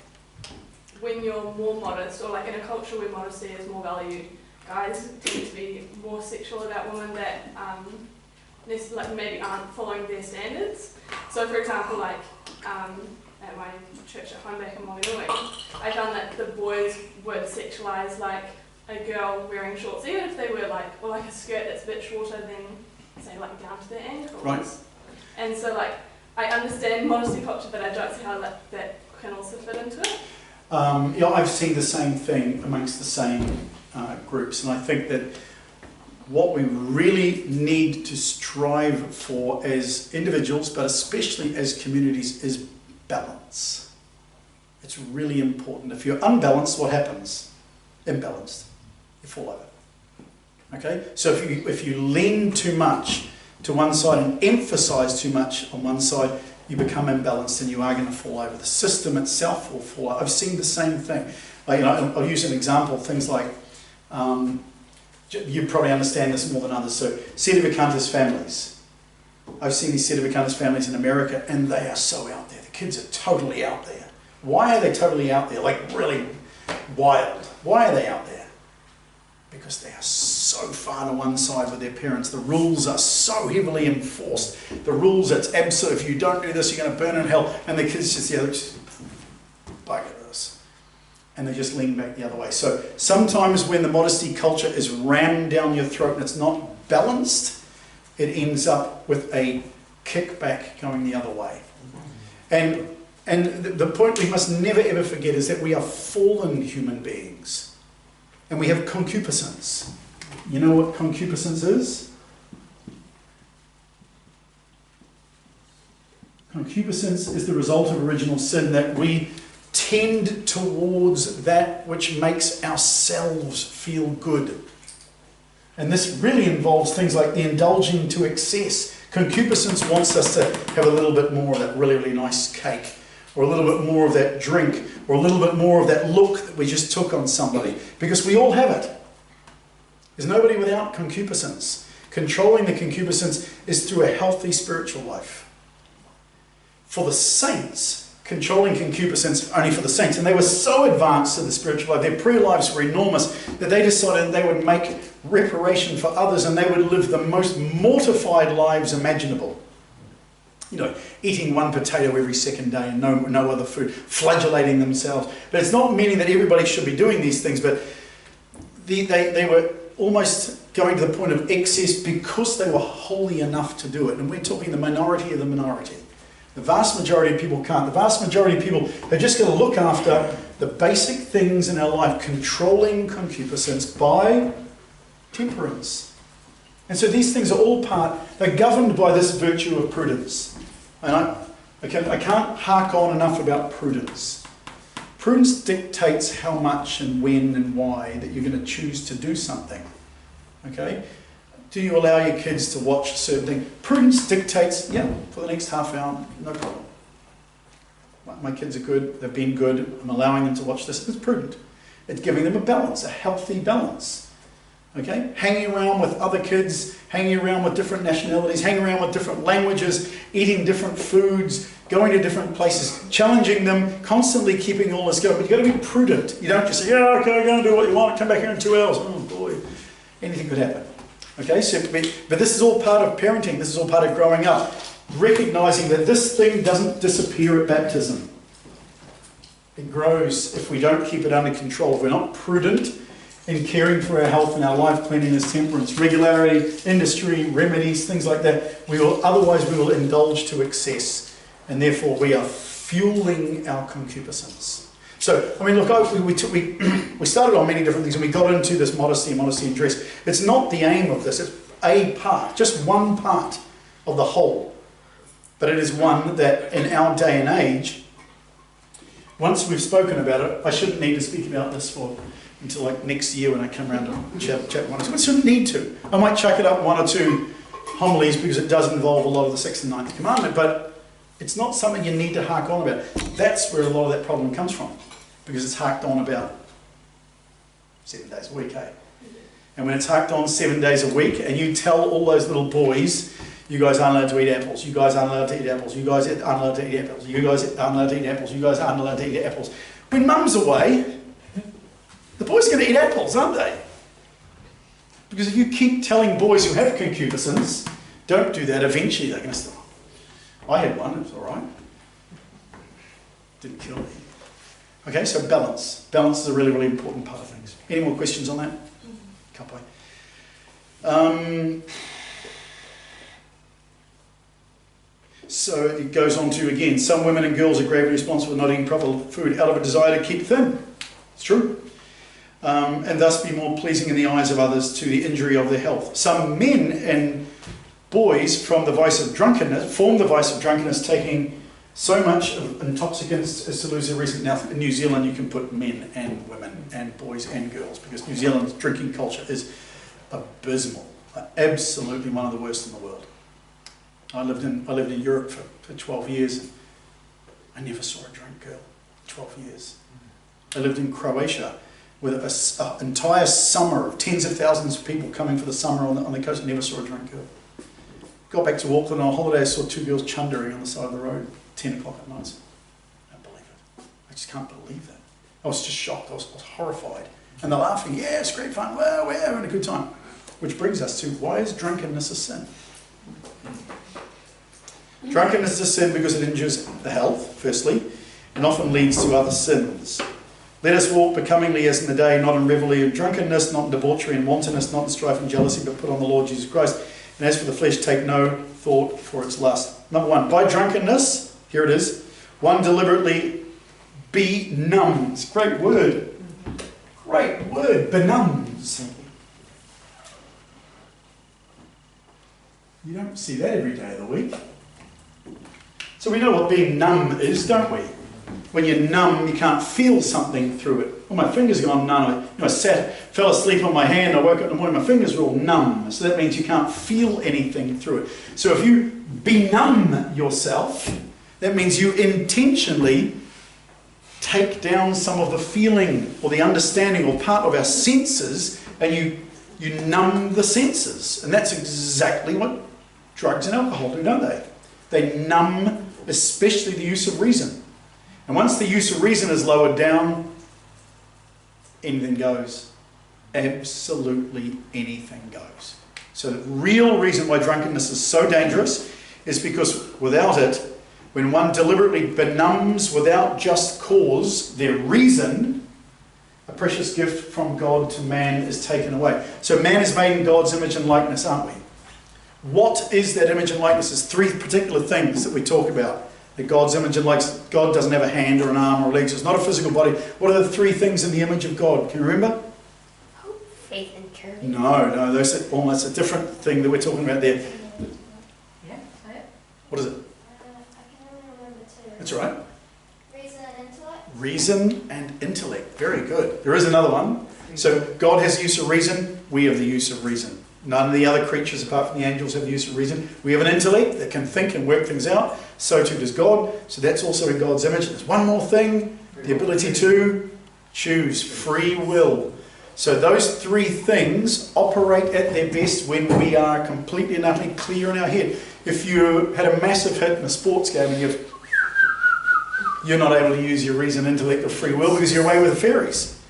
when you're more modest, or like in a culture where modesty is more valued, guys tend to be more sexual about women that like maybe aren't following their standards. So for example, like at my church at home back in Moanui, I found that the boys would sexualise like a girl wearing shorts, even if they were like, or like a skirt that's a bit shorter than say like down to their ankles. Right. And so like I understand modesty culture, but I don't see how that can also fit into it. I've seen the same thing amongst the same groups, and I think that what we really need to strive for as individuals, but especially as communities, is balance. It's really important. If you're unbalanced, what happens? Imbalanced. You fall over. Okay? So if you lean too much to one side and emphasize too much on one side, you become imbalanced and you are going to fall over. The system itself will fall over. I've seen the same thing. I'll use an example, things like, you probably understand this more than others, so sedevacantist families. I've seen these sedevacantist families in America, and they are so out there. The kids are totally out there. Why are they totally out there? Like really wild. Why are they out there? Because they are so far to one side with their parents. The rules are so heavily enforced. The rules, it's absolute. If you don't do this, you're going to burn in hell. And the kids just, bugger this. And they just lean back the other way. So sometimes when the modesty culture is rammed down your throat and it's not balanced, it ends up with a kickback going the other way. And the point we must never ever forget is that we are fallen human beings. And we have concupiscence. You know what concupiscence is? Concupiscence is the result of original sin, that we tend towards that which makes ourselves feel good. And this really involves things like the indulging to excess. Concupiscence wants us to have a little bit more of that really, really nice cake, or a little bit more of that drink, or a little bit more of that look that we just took on somebody, because we all have it. There's nobody without concupiscence. Controlling the concupiscence is through a healthy spiritual life. For the saints, controlling concupiscence only for the saints, and they were so advanced in the spiritual life, their prayer lives were enormous, that they decided they would make reparation for others, and they would live the most mortified lives imaginable. You know, eating one potato every second day and no other food, flagellating themselves. But it's not meaning that everybody should be doing these things, but they were almost going to the point of excess because they were holy enough to do it. And we're talking the minority of the minority. The vast majority of people can't. The vast majority of people, they're just going to look after the basic things in our life, controlling concupiscence by temperance. And so these things are all they're governed by this virtue of prudence. And I can't hark on enough about prudence. Prudence dictates how much and when and why that you're going to choose to do something. Okay? Do you allow your kids to watch a certain thing? Prudence dictates, for the next half hour, no problem. My kids are good, they've been good, I'm allowing them to watch this. It's prudent. It's giving them a balance, a healthy balance. Okay? Hanging around with other kids, hanging around with different nationalities, hanging around with different languages, eating different foods, going to different places, challenging them, constantly keeping all this going. But you've got to be prudent. You don't just say, okay, go and do what you want, come back here in 2 hours. Oh boy, anything could happen. Okay, so, but this is all part of parenting, this is all part of growing up. Recognizing that this thing doesn't disappear at baptism. It grows if we don't keep it under control. If we're not prudent in caring for our health and our life, cleanliness, temperance, regularity, industry, remedies, things like that, otherwise we will indulge to excess, and therefore we are fueling our concupiscence. So, I mean, look, we started on many different things, and we got into this modesty and dress. It's not the aim of this, it's a part, just one part of the whole. But it is one that in our day and age, once we've spoken about it, I shouldn't need to speak about this until like next year when I come around to chat one or two. I shouldn't need to. I might chuck it up 1 or 2 homilies because it does involve a lot of the 6th and 9th commandment, but it's not something you need to hark on about. That's where a lot of that problem comes from, because it's harked on about 7 days a week, And when it's harked on 7 days a week, and you tell all those little boys, you guys aren't allowed to eat apples, you guys aren't allowed to eat apples, you guys aren't allowed to eat apples, you guys aren't allowed to eat apples, you guys aren't allowed to eat apples. When mum's away, the boys are going to eat apples, aren't they? Because if you keep telling boys who have concupiscence, don't do that, eventually they're going to stop. I had one, it was alright. Didn't kill me. Okay, so balance. Balance is a really, really important part of things. Any more questions on that? Couple. So it goes on to, again, some women and girls are gravely responsible for not eating proper food out of a desire to keep thin. It's true. And thus be more pleasing in the eyes of others to the injury of their health. Some men and boys form the vice of drunkenness, taking so much of intoxicants as to lose their reason. Now, in New Zealand, you can put men and women and boys and girls, because New Zealand's drinking culture is abysmal. Absolutely one of the worst in the world. I lived in Europe for 12 years. I never saw a drunk girl. 12 years. I lived in Croatia with an entire summer of tens of thousands of people coming for the summer on the coast. I never saw a drunk girl. Got back to Auckland on a holiday, I saw 2 girls chundering on the side of the road, 10 o'clock at night. I don't believe it. I just can't believe that. I was just shocked. I was horrified. And they're laughing. Yeah, it's great fun. Well, we're having a good time. Which brings us to, why is drunkenness a sin? Drunkenness is a sin because it injures the health, firstly, and often leads to other sins. Let us walk becomingly as in the day, not in revelry and drunkenness, not in debauchery and wantonness, not in strife and jealousy, but put on the Lord Jesus Christ. And as for the flesh, take no thought for its lust. Number one, by drunkenness, here it is, one deliberately benumbs. Great word. Great word, benumbs. You don't see that every day of the week. So we know what being numb is, don't we? When you're numb, you can't feel something through it. Well, my fingers are gone numb. I fell asleep on my hand, I woke up in the morning, my fingers were all numb. So that means you can't feel anything through it. So if you benumb yourself, that means you intentionally take down some of the feeling or the understanding or part of our senses, and you numb the senses. And that's exactly what drugs and alcohol do, don't they? They numb, especially the use of reason. And once the use of reason is lowered down, anything goes. Absolutely anything goes. So the real reason why drunkenness is so dangerous is because without it, when one deliberately benumbs without just cause their reason, a precious gift from God to man is taken away. So man is made in God's image and likeness, aren't we? What is that image and likeness? There's 3 particular things that we talk about. That God's image and likeness, God doesn't have a hand or an arm or legs. It's not a physical body. What are the 3 things in the image of God? Can you remember? Hope, faith, and charity. No, that's a different thing that we're talking about there. Yeah, say it. What is it? I can only remember 2. That's all right. Reason and intellect. Reason and intellect. Very good. There is another one. So God has the use of reason. We have the use of reason. None of the other creatures apart from the angels have the use of reason. We have an intellect that can think and work things out. So too does God. So that's also in God's image. There's one more thing. The ability to choose. Free will. So those 3 things operate at their best when we are completely and utterly clear in our head. If you had a massive hit in a sports game and you're not able to use your reason, intellect or free will because you're away with the fairies.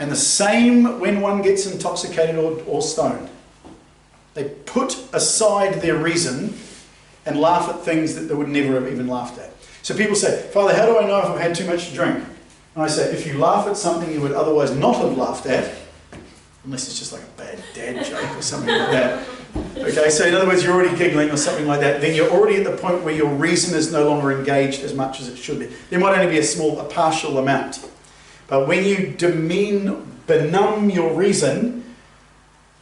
And the same when one gets intoxicated or stoned. They put aside their reason and laugh at things that they would never have even laughed at. So people say, Father, how do I know if I've had too much to drink? And I say, if you laugh at something you would otherwise not have laughed at, unless it's just like a bad dad joke or something like that. Okay, so in other words, you're already giggling or something like that, then you're already at the point where your reason is no longer engaged as much as it should be. There might only be a partial amount. But when you benumb your reason,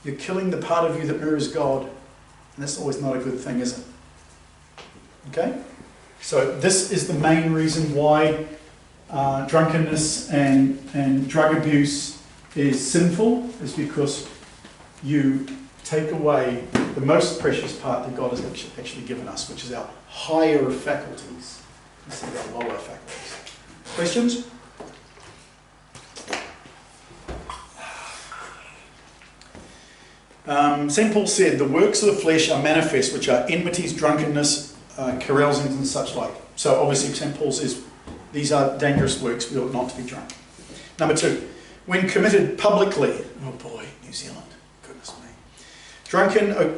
you're killing the part of you that mirrors God. And that's always not a good thing, is it? Okay? So this is the main reason why drunkenness and drug abuse is sinful, is because you take away the most precious part that God has actually given us, which is our higher faculties instead of our lower faculties. Questions? St. Paul said, the works of the flesh are manifest, which are enmities, drunkenness, carousings and such like. So obviously St. Paul says these are dangerous works, we ought not to be drunk. Number 2, when committed publicly, oh boy, New Zealand, goodness me.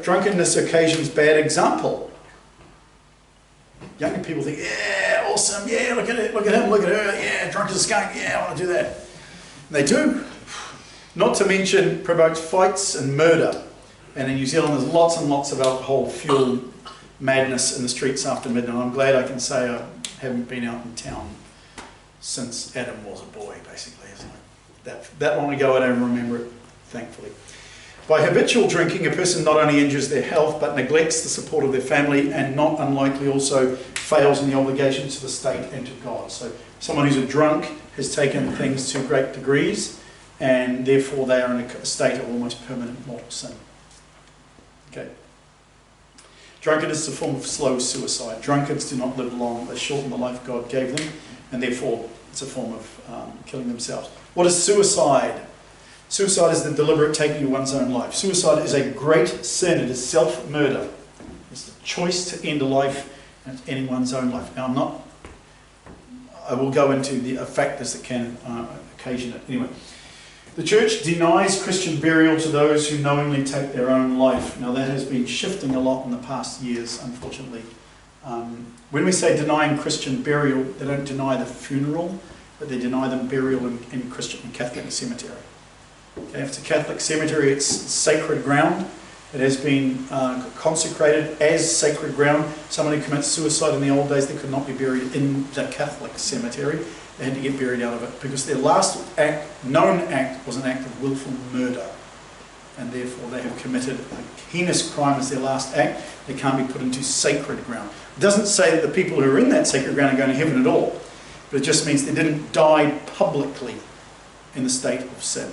Drunkenness occasions bad example. Younger people think, yeah, awesome, yeah, look at it, look at him, look at her, yeah, drunk as a skunk, yeah, I want to do that. And they do. Not to mention provokes fights and murder. And in New Zealand there's lots and lots of alcohol-fueled madness in the streets after midnight. I'm glad I can say I haven't been out in town since Adam was a boy, basically. Isn't it? That long ago I don't remember it, thankfully. By habitual drinking, a person not only injures their health but neglects the support of their family and not unlikely also fails in the obligations to the state and to God. So someone who's a drunk has taken things to great degrees and therefore they are in a state of almost permanent mortal sin. Okay. Drunkenness is a form of slow suicide. Drunkards do not live long. They shorten the life God gave them, and therefore it's a form of killing themselves. What is suicide? Suicide is the deliberate taking of one's own life. Suicide is a great sin. It is self-murder. It's the choice to end a life and ending one's own life. Now, I will go into the factors that can occasion it. Anyway, the church denies Christian burial to those who knowingly take their own life. Now, that has been shifting a lot in the past years, unfortunately. When we say denying Christian burial, they don't deny the funeral, but they deny them burial in Christian and Catholic cemetery. Okay, if it's a Catholic cemetery, it's sacred ground. It has been consecrated as sacred ground. Someone who commits suicide in the old days, they could not be buried in the Catholic cemetery. They had to get buried out of it because their last known act was an act of willful murder. And therefore they have committed a heinous crime as their last act. They can't be put into sacred ground. It doesn't say that the people who are in that sacred ground are going to heaven at all. But it just means they didn't die publicly in the state of sin.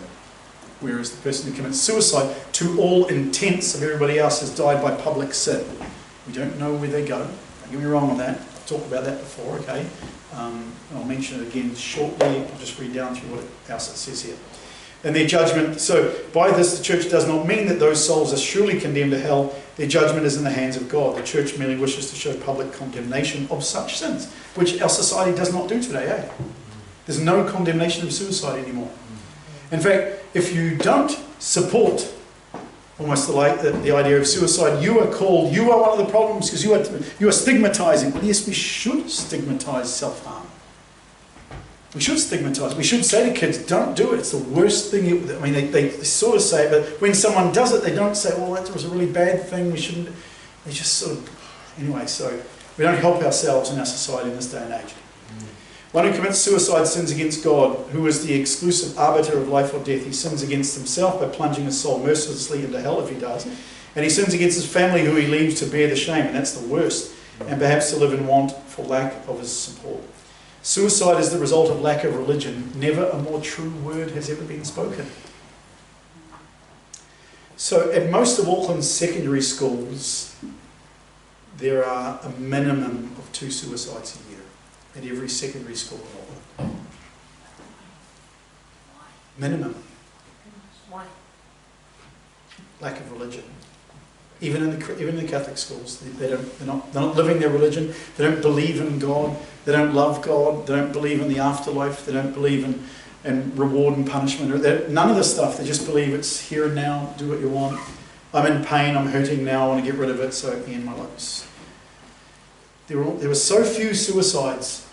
Whereas the person who commits suicide, to all intents of everybody else, has died by public sin. We don't know where they go. Don't get me wrong on that. I've talked about that before, okay? I'll mention it again shortly. I'll just read down through what else it says here. And their judgment, so by this the church does not mean that those souls are surely condemned to hell. Their judgment is in the hands of God. The church merely wishes to show public condemnation of such sins, which our society does not do today, eh? There's no condemnation of suicide anymore. In fact, if you don't support almost the idea of suicide, you are one of the problems because you are stigmatizing. Well, yes, we should stigmatize self-harm. We should stigmatize. We should say to kids, don't do it. It's the worst thing. They sort of say it, but when someone does it, they don't say, well, that was a really bad thing. We shouldn't. They just sort of, anyway, so we don't help ourselves in our society in this day and age. One who commits suicide sins against God, who is the exclusive arbiter of life or death. He sins against himself by plunging his soul mercilessly into hell if he does. And he sins against his family who he leaves to bear the shame, and that's the worst, and perhaps to live in want for lack of his support. Suicide is the result of lack of religion. Never a more true word has ever been spoken. So at most of Auckland's secondary schools, there are a minimum of 2 suicides a year at every secondary school in Auckland. Minimum. Why? Lack of religion. Even in the Catholic schools, they're not living their religion. They don't believe in God. They don't love God. They don't believe in the afterlife. They don't believe in reward and punishment. None of this stuff. They just believe it's here and now. Do what you want. I'm in pain. I'm hurting now. I want to get rid of it. So end my life. There were so few suicides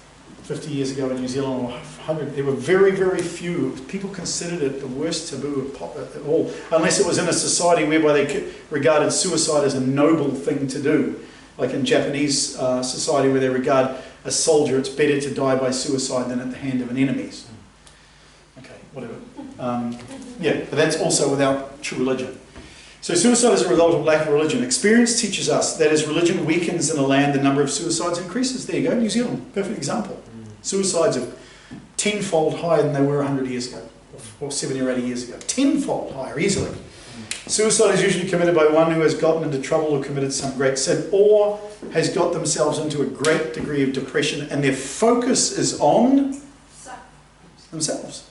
50 years ago in New Zealand, or 100. There were very, very few. People considered it the worst taboo of all, unless it was in a society whereby they regarded suicide as a noble thing to do. Like in Japanese society where they regard a soldier, it's better to die by suicide than at the hand of an enemy. Okay, whatever. Yeah, but that's also without true religion. So suicide is a result of lack of religion. Experience teaches us that as religion weakens in a land, the number of suicides increases. There you go, New Zealand, perfect example. Suicides are tenfold higher than they were 100 years ago, or 70 or 80 years ago. Tenfold higher, easily. Suicide is usually committed by one who has gotten into trouble or committed some great sin, or has got themselves into a great degree of depression, and their focus is on themselves.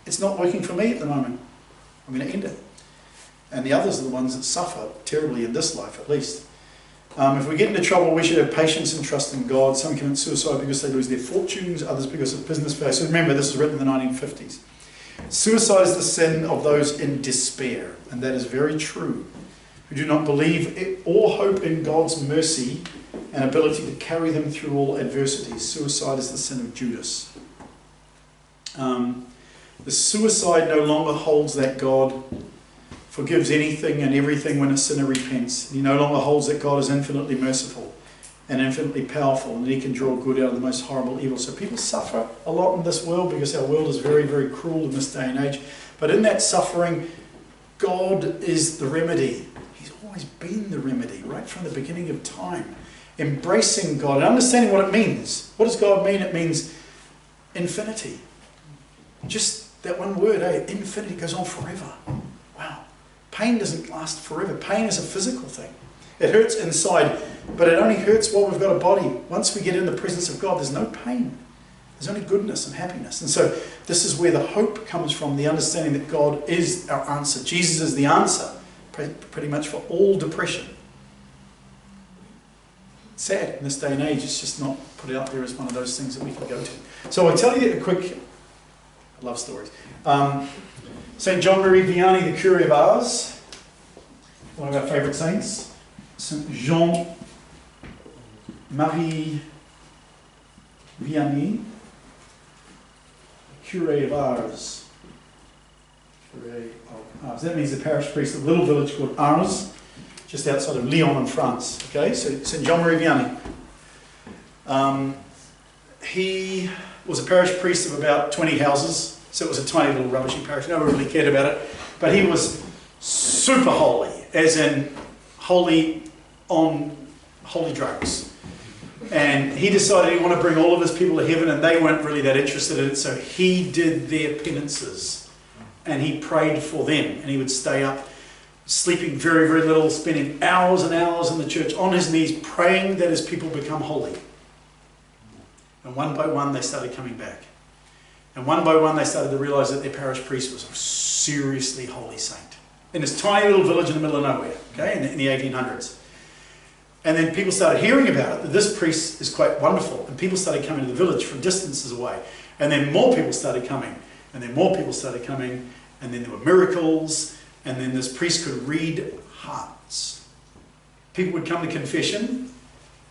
It's not working for me at the moment. I'm going to end it. And the others are the ones that suffer terribly in this life, at least. If we get into trouble, we should have patience and trust in God. Some commit suicide because they lose their fortunes, others because of business failure. So remember, this was written in the 1950s. Suicide is the sin of those in despair, and that is very true, who do not believe or hope in God's mercy and ability to carry them through all adversities. Suicide is the sin of Judas. The suicide no longer holds that God forgives anything and everything when a sinner repents. He no longer holds that God is infinitely merciful and infinitely powerful, and that he can draw good out of the most horrible evil. So people suffer a lot in this world because our world is very, very cruel in this day and age. But in that suffering, God is the remedy. He's always been the remedy, right from the beginning of time. Embracing God and understanding what it means. What does God mean? It means infinity. Just that one word, infinity, goes on forever. Wow. Pain doesn't last forever. Pain is a physical thing. It hurts inside, but it only hurts while we've got a body. Once we get in the presence of God, there's no pain. There's only goodness and happiness. And so this is where the hope comes from, the understanding that God is our answer. Jesus is the answer, pretty much for all depression. It's sad in this day and age, it's just not put out there as one of those things that we can go to. So I tell you a quick, I love stories. St. John Marie Vianney, the Curé of Ars, one of our favourite saints. St. Jean Marie Vianney, Curé of Ars. Curé of Ars. That means the parish priest of a little village called Ars, just outside of Lyon in France. Okay, so St. John Marie Vianney. He was a parish priest of about 20 houses, so it was a tiny little rubbishy parish. No one really cared about it. But he was super holy, as in holy on holy drugs. And he decided he wanted to bring all of his people to heaven, and they weren't really that interested in it, so he did their penances. And he prayed for them, and he would stay up, sleeping very, very little, spending hours and hours in the church on his knees, praying that his people become holy. And one by one, they started coming back. And one by one, they started to realise that their parish priest was a seriously holy saint. In this tiny little village in the middle of nowhere, okay, in the 1800s. And then people started hearing about it, that this priest is quite wonderful. And people started coming to the village from distances away. And then more people started coming. And then more people started coming. And then there were miracles. And then this priest could read hearts. People would come to confession.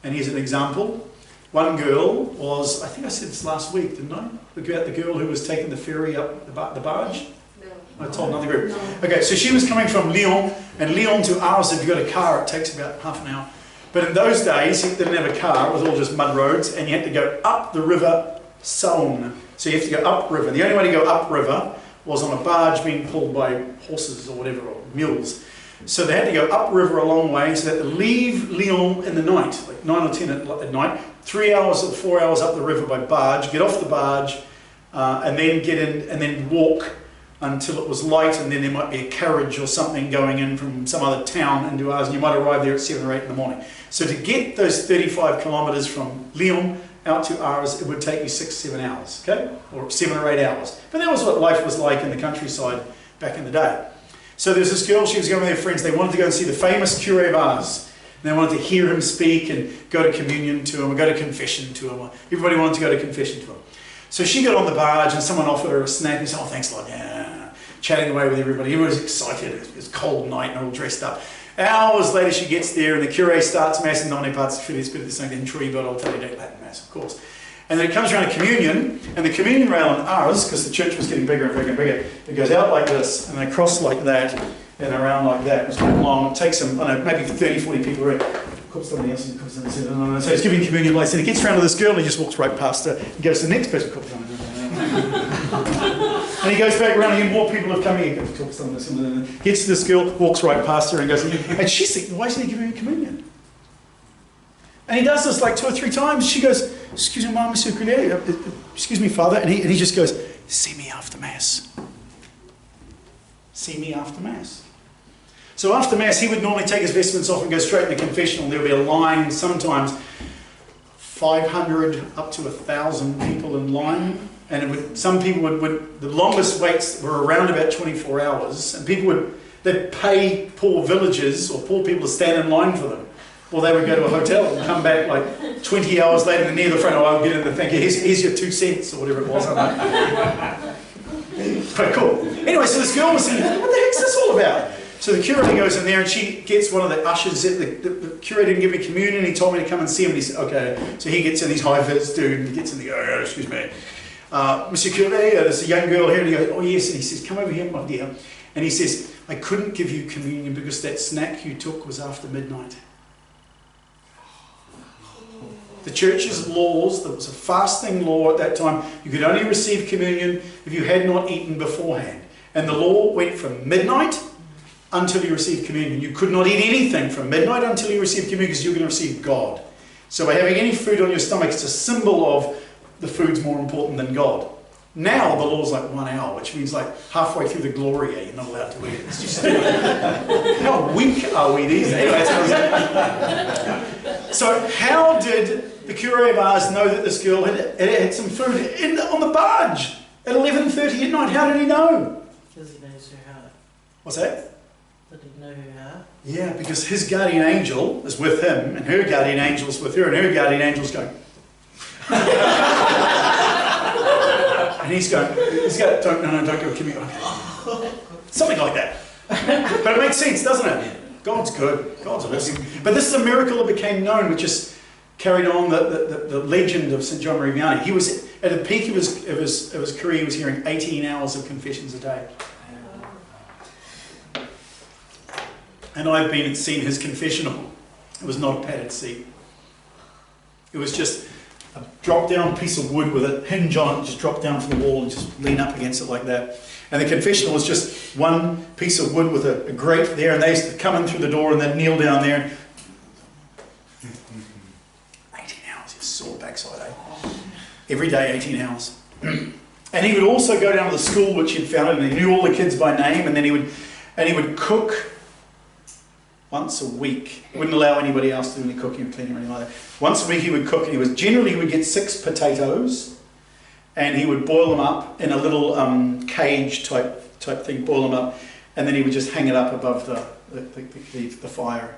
And here's an example. One girl was, I think I said this last week, didn't I? About the girl who was taking the ferry up the barge. I told another group. No. Okay, so she was coming from Lyon. And Lyon to Ars, if you've got a car, it takes about half an hour. But in those days, you didn't have a car, it was all just mud roads, and you had to go up the river Saône. So you have to go upriver. The only way to go upriver was on a barge being pulled by horses or whatever, or mules. So they had to go upriver a long way, so they had to leave Lyon in the night, like 9 or 10 at night, 3 hours or 4 hours up the river by barge, get off the barge, and then get in, and then walk until it was light, and then there might be a carriage or something going in from some other town into Ars, and you might arrive there at 7 or 8 in the morning. So to get those 35 kilometres from Lyon out to Ars, it would take you 6-7 hours, okay? Or 7 or 8 hours. But that was what life was like in the countryside back in the day. So there was this girl, she was going with her friends, they wanted to go and see the famous Curé of Ars. And they wanted to hear him speak and go to communion to him, or go to confession to him. Everybody wanted to go to confession to him. So she got on the barge and someone offered her a snack and said, oh, thanks a lot, yeah. Chatting away with everybody. He was excited. It was a cold night and all dressed up. Hours later she gets there and the curé starts Mass and non parts Filius Spiritus Sancti in Trui, but I'll tell you that Latin Mass, of course. And then it comes around to communion, and the communion rail in Ars, because the church was getting bigger and bigger and bigger, it goes out like this, and across like that, and around like that. It's quite long. It takes them, I don't know, maybe 30, 40 people around. So he's giving communion lights, and he gets around to this girl and he just walks right past her. He goes to the next person. And he goes back around again, more people have come here. Gets to this girl, walks right past her and goes, and she's thinking, why isn't he giving her communion? And he does this like 2 or 3 times. She goes, excuse me, Mom, Monsieur Curé, excuse me, Father. And he just goes, see me after Mass. See me after Mass. So after Mass, he would normally take his vestments off and go straight into confessional. There would be a line, sometimes 500 up to 1,000 people in line. And some people would, the longest waits were around about 24 hours. And people they'd pay poor villagers or poor people to stand in line for them. Or they would go to a hotel and come back like 20 hours later and near the front, oh, I'll get in there, thank you, here's your 2 cents or whatever it was. Quite cool. Anyway, so this girl was thinking, what the heck's this all about? So the curate goes in there and she gets one of the ushers. The curate didn't give me communion. He told me to come and see him. And he said, okay. So he gets in, he's high-vis dude, and he gets in the, oh, excuse me. Monsieur Curé, there's a young girl here. And he goes, oh yes. And he says, come over here, my dear. And he says, I couldn't give you communion because that snack you took was after midnight. The church's laws, there was a fasting law at that time. You could only receive communion if you had not eaten beforehand. And the law went from midnight until you received communion. You could not eat anything from midnight until you received communion because you were going to receive God. So by having any food on your stomach, it's a symbol of the food's more important than God. Now the law's like 1 hour, which means like halfway through the Gloria, you're not allowed to eat it. It's just how weak are we these days? Anyway, so how did the curé of Ars know that this girl had some food on the barge at 11:30 at night? How did he know? Because he knows her heart. What's that? Did he know her heart? Yeah, because his guardian angel is with him, and her guardian angel is with her, and her guardian angel's going. And he's going, don't go, give me. Something like that. But it makes sense, doesn't it? God's good. God's awesome. But this is a miracle that became known, which just carried on the legend of St. John Marie Vianney. He was, at the peak of his career, he was hearing 18 hours of confessions a day. And I've been and seen his confessional. It was not a padded seat. It was just a drop-down piece of wood with a hinge on it, just drop down from the wall and just lean up against it like that. And the confessional was just one piece of wood with a grate there, and they used to come in through the door and they'd kneel down there. And 18 hours, he was sore backside, eh? Every day, 18 hours. And he would also go down to the school which he'd founded, and he knew all the kids by name, and then he would cook once a week. He wouldn't allow anybody else to do any cooking or cleaning or anything like that. Once a week he would cook, and he would get 6 potatoes, and he would boil them up in a little cage type thing, boil them up, and then he would just hang it up above the fire.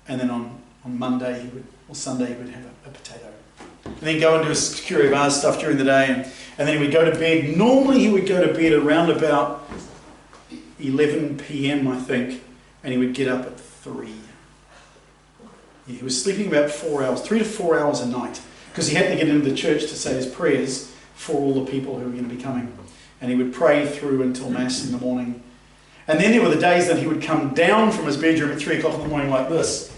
And then on Monday or Sunday he would have a potato. And then go and do his curé of Ars stuff during the day, and then he would go to bed. Normally he would go to bed around about 11 p.m. I think. And he would get up at 3. He was sleeping about 4 hours, 3 to 4 hours a night, because he had to get into the church to say his prayers for all the people who were going to be coming. And he would pray through until Mass in the morning. And then there were the days that he would come down from his bedroom at 3 o'clock in the morning like this,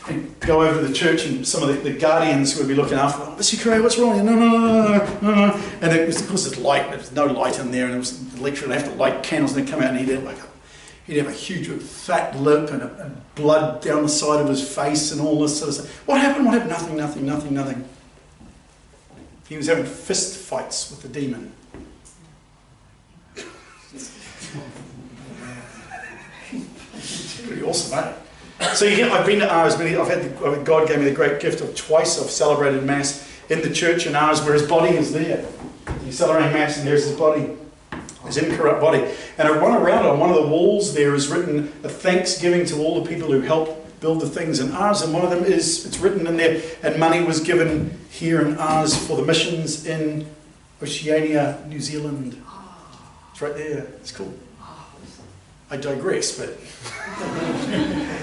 and go over to the church, and some of the guardians who would be looking after him, Mr. Curé, what's wrong? No. And it was, of course, there was no light in there, and it was the lecturer, and they have to light candles, and they'd come out, and he'd have a huge fat lip and blood down the side of his face and all this sort of stuff. What happened? Nothing. He was having fist fights with the demon. Pretty awesome, eh? So I've been to Ars. God gave me the great gift of twice I've celebrated Mass in the church in Ars where his body is there. You celebrate Mass and there's his body. His incorrupt body. And I run around on one of the walls there is written a thanksgiving to all the people who helped build the things in Ars, and one of them it's written in there, and money was given here in Ars for the missions in Oceania, New Zealand. It's right there. It's cool. I digress, but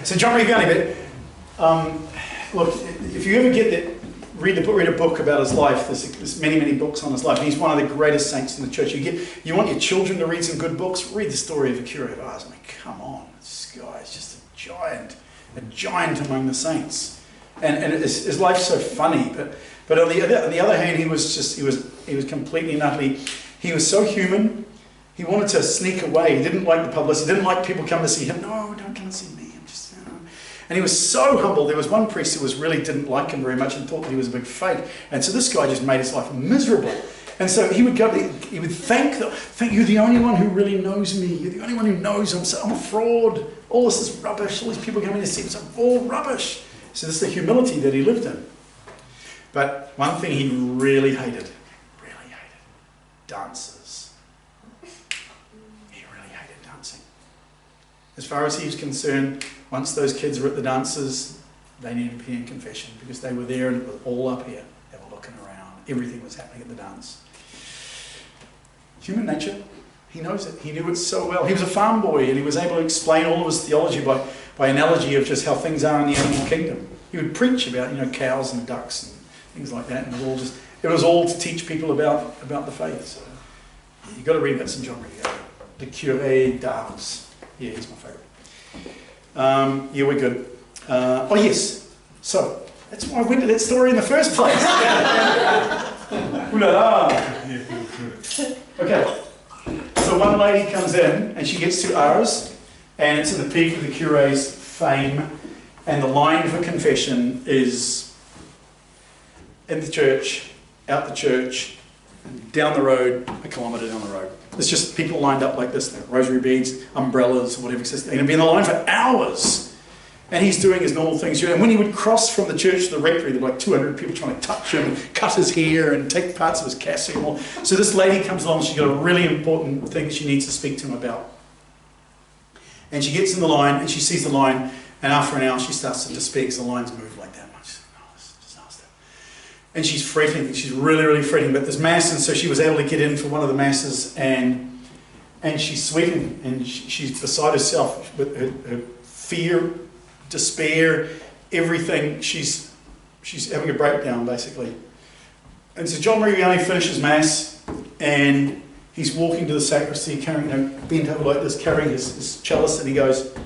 so John Marie Vianney, but look, if you ever get that, read a book about his life. There's many books on his life. And he's one of the greatest saints in the church. You want your children to read some good books? Read the story of the curé of Ars. I mean, come on, this guy is just a giant among the saints. And his life's so funny. But on the other hand, he was completely and utterly. He was so human. He wanted to sneak away. He didn't like the publicity. He didn't like people coming to see him. No, don't come and see me. And he was so humble. There was one priest who really didn't like him very much and thought that he was a big fake. And so this guy just made his life miserable. And so he would thank you're the only one who really knows me. You're the only one who knows I'm a fraud. All this is rubbish. All these people coming to see me, it's all rubbish. So this is the humility that he lived in. But one thing he really hated, dances. He really hated dancing. As far as he was concerned, once those kids were at the dances, they needed to be in confession because they were there and it was all up here. They were looking around. Everything was happening at the dance. Human nature. He knows it. He knew it so well. He was a farm boy and he was able to explain all of his theology by analogy of just how things are in the animal kingdom. He would preach about cows and ducks and things like that, and it was all to teach people about the faith. So you've got to read about St. John Marie Vianney, the Curé d'Ars. Yeah, he's my favourite. Yeah, we're good. Oh yes, so that's why I went to that story in the first place. Ooh la la. Okay, so one lady comes in and she gets to Ars, and it's at the peak of the curé's fame, and the line for confession is in the church, out the church, And down the road, a kilometre down the road. There's just people lined up like this, rosary beads, umbrellas, whatever. They're going to be in the line for hours. And he's doing his normal things. And when he would cross from the church to the rectory, there were like 200 people trying to touch him and cut his hair and take parts of his cassock and all. So this lady comes along, she's got a really important thing she needs to speak to him about. And she gets in the line, and she sees the line, and after an hour she starts to despair because the lines move like that much. Oh, this is a disaster. And she's fretting, she's really, really fretting about this mass, and so she was able to get in for one of the masses, and she's sweating, and she's beside herself with her fear, despair, everything. She's having a breakdown, basically. And so John Marie Vianney finishes Mass, and he's walking to the sacristy, carrying, bent over like this, carrying his chalice, and he goes,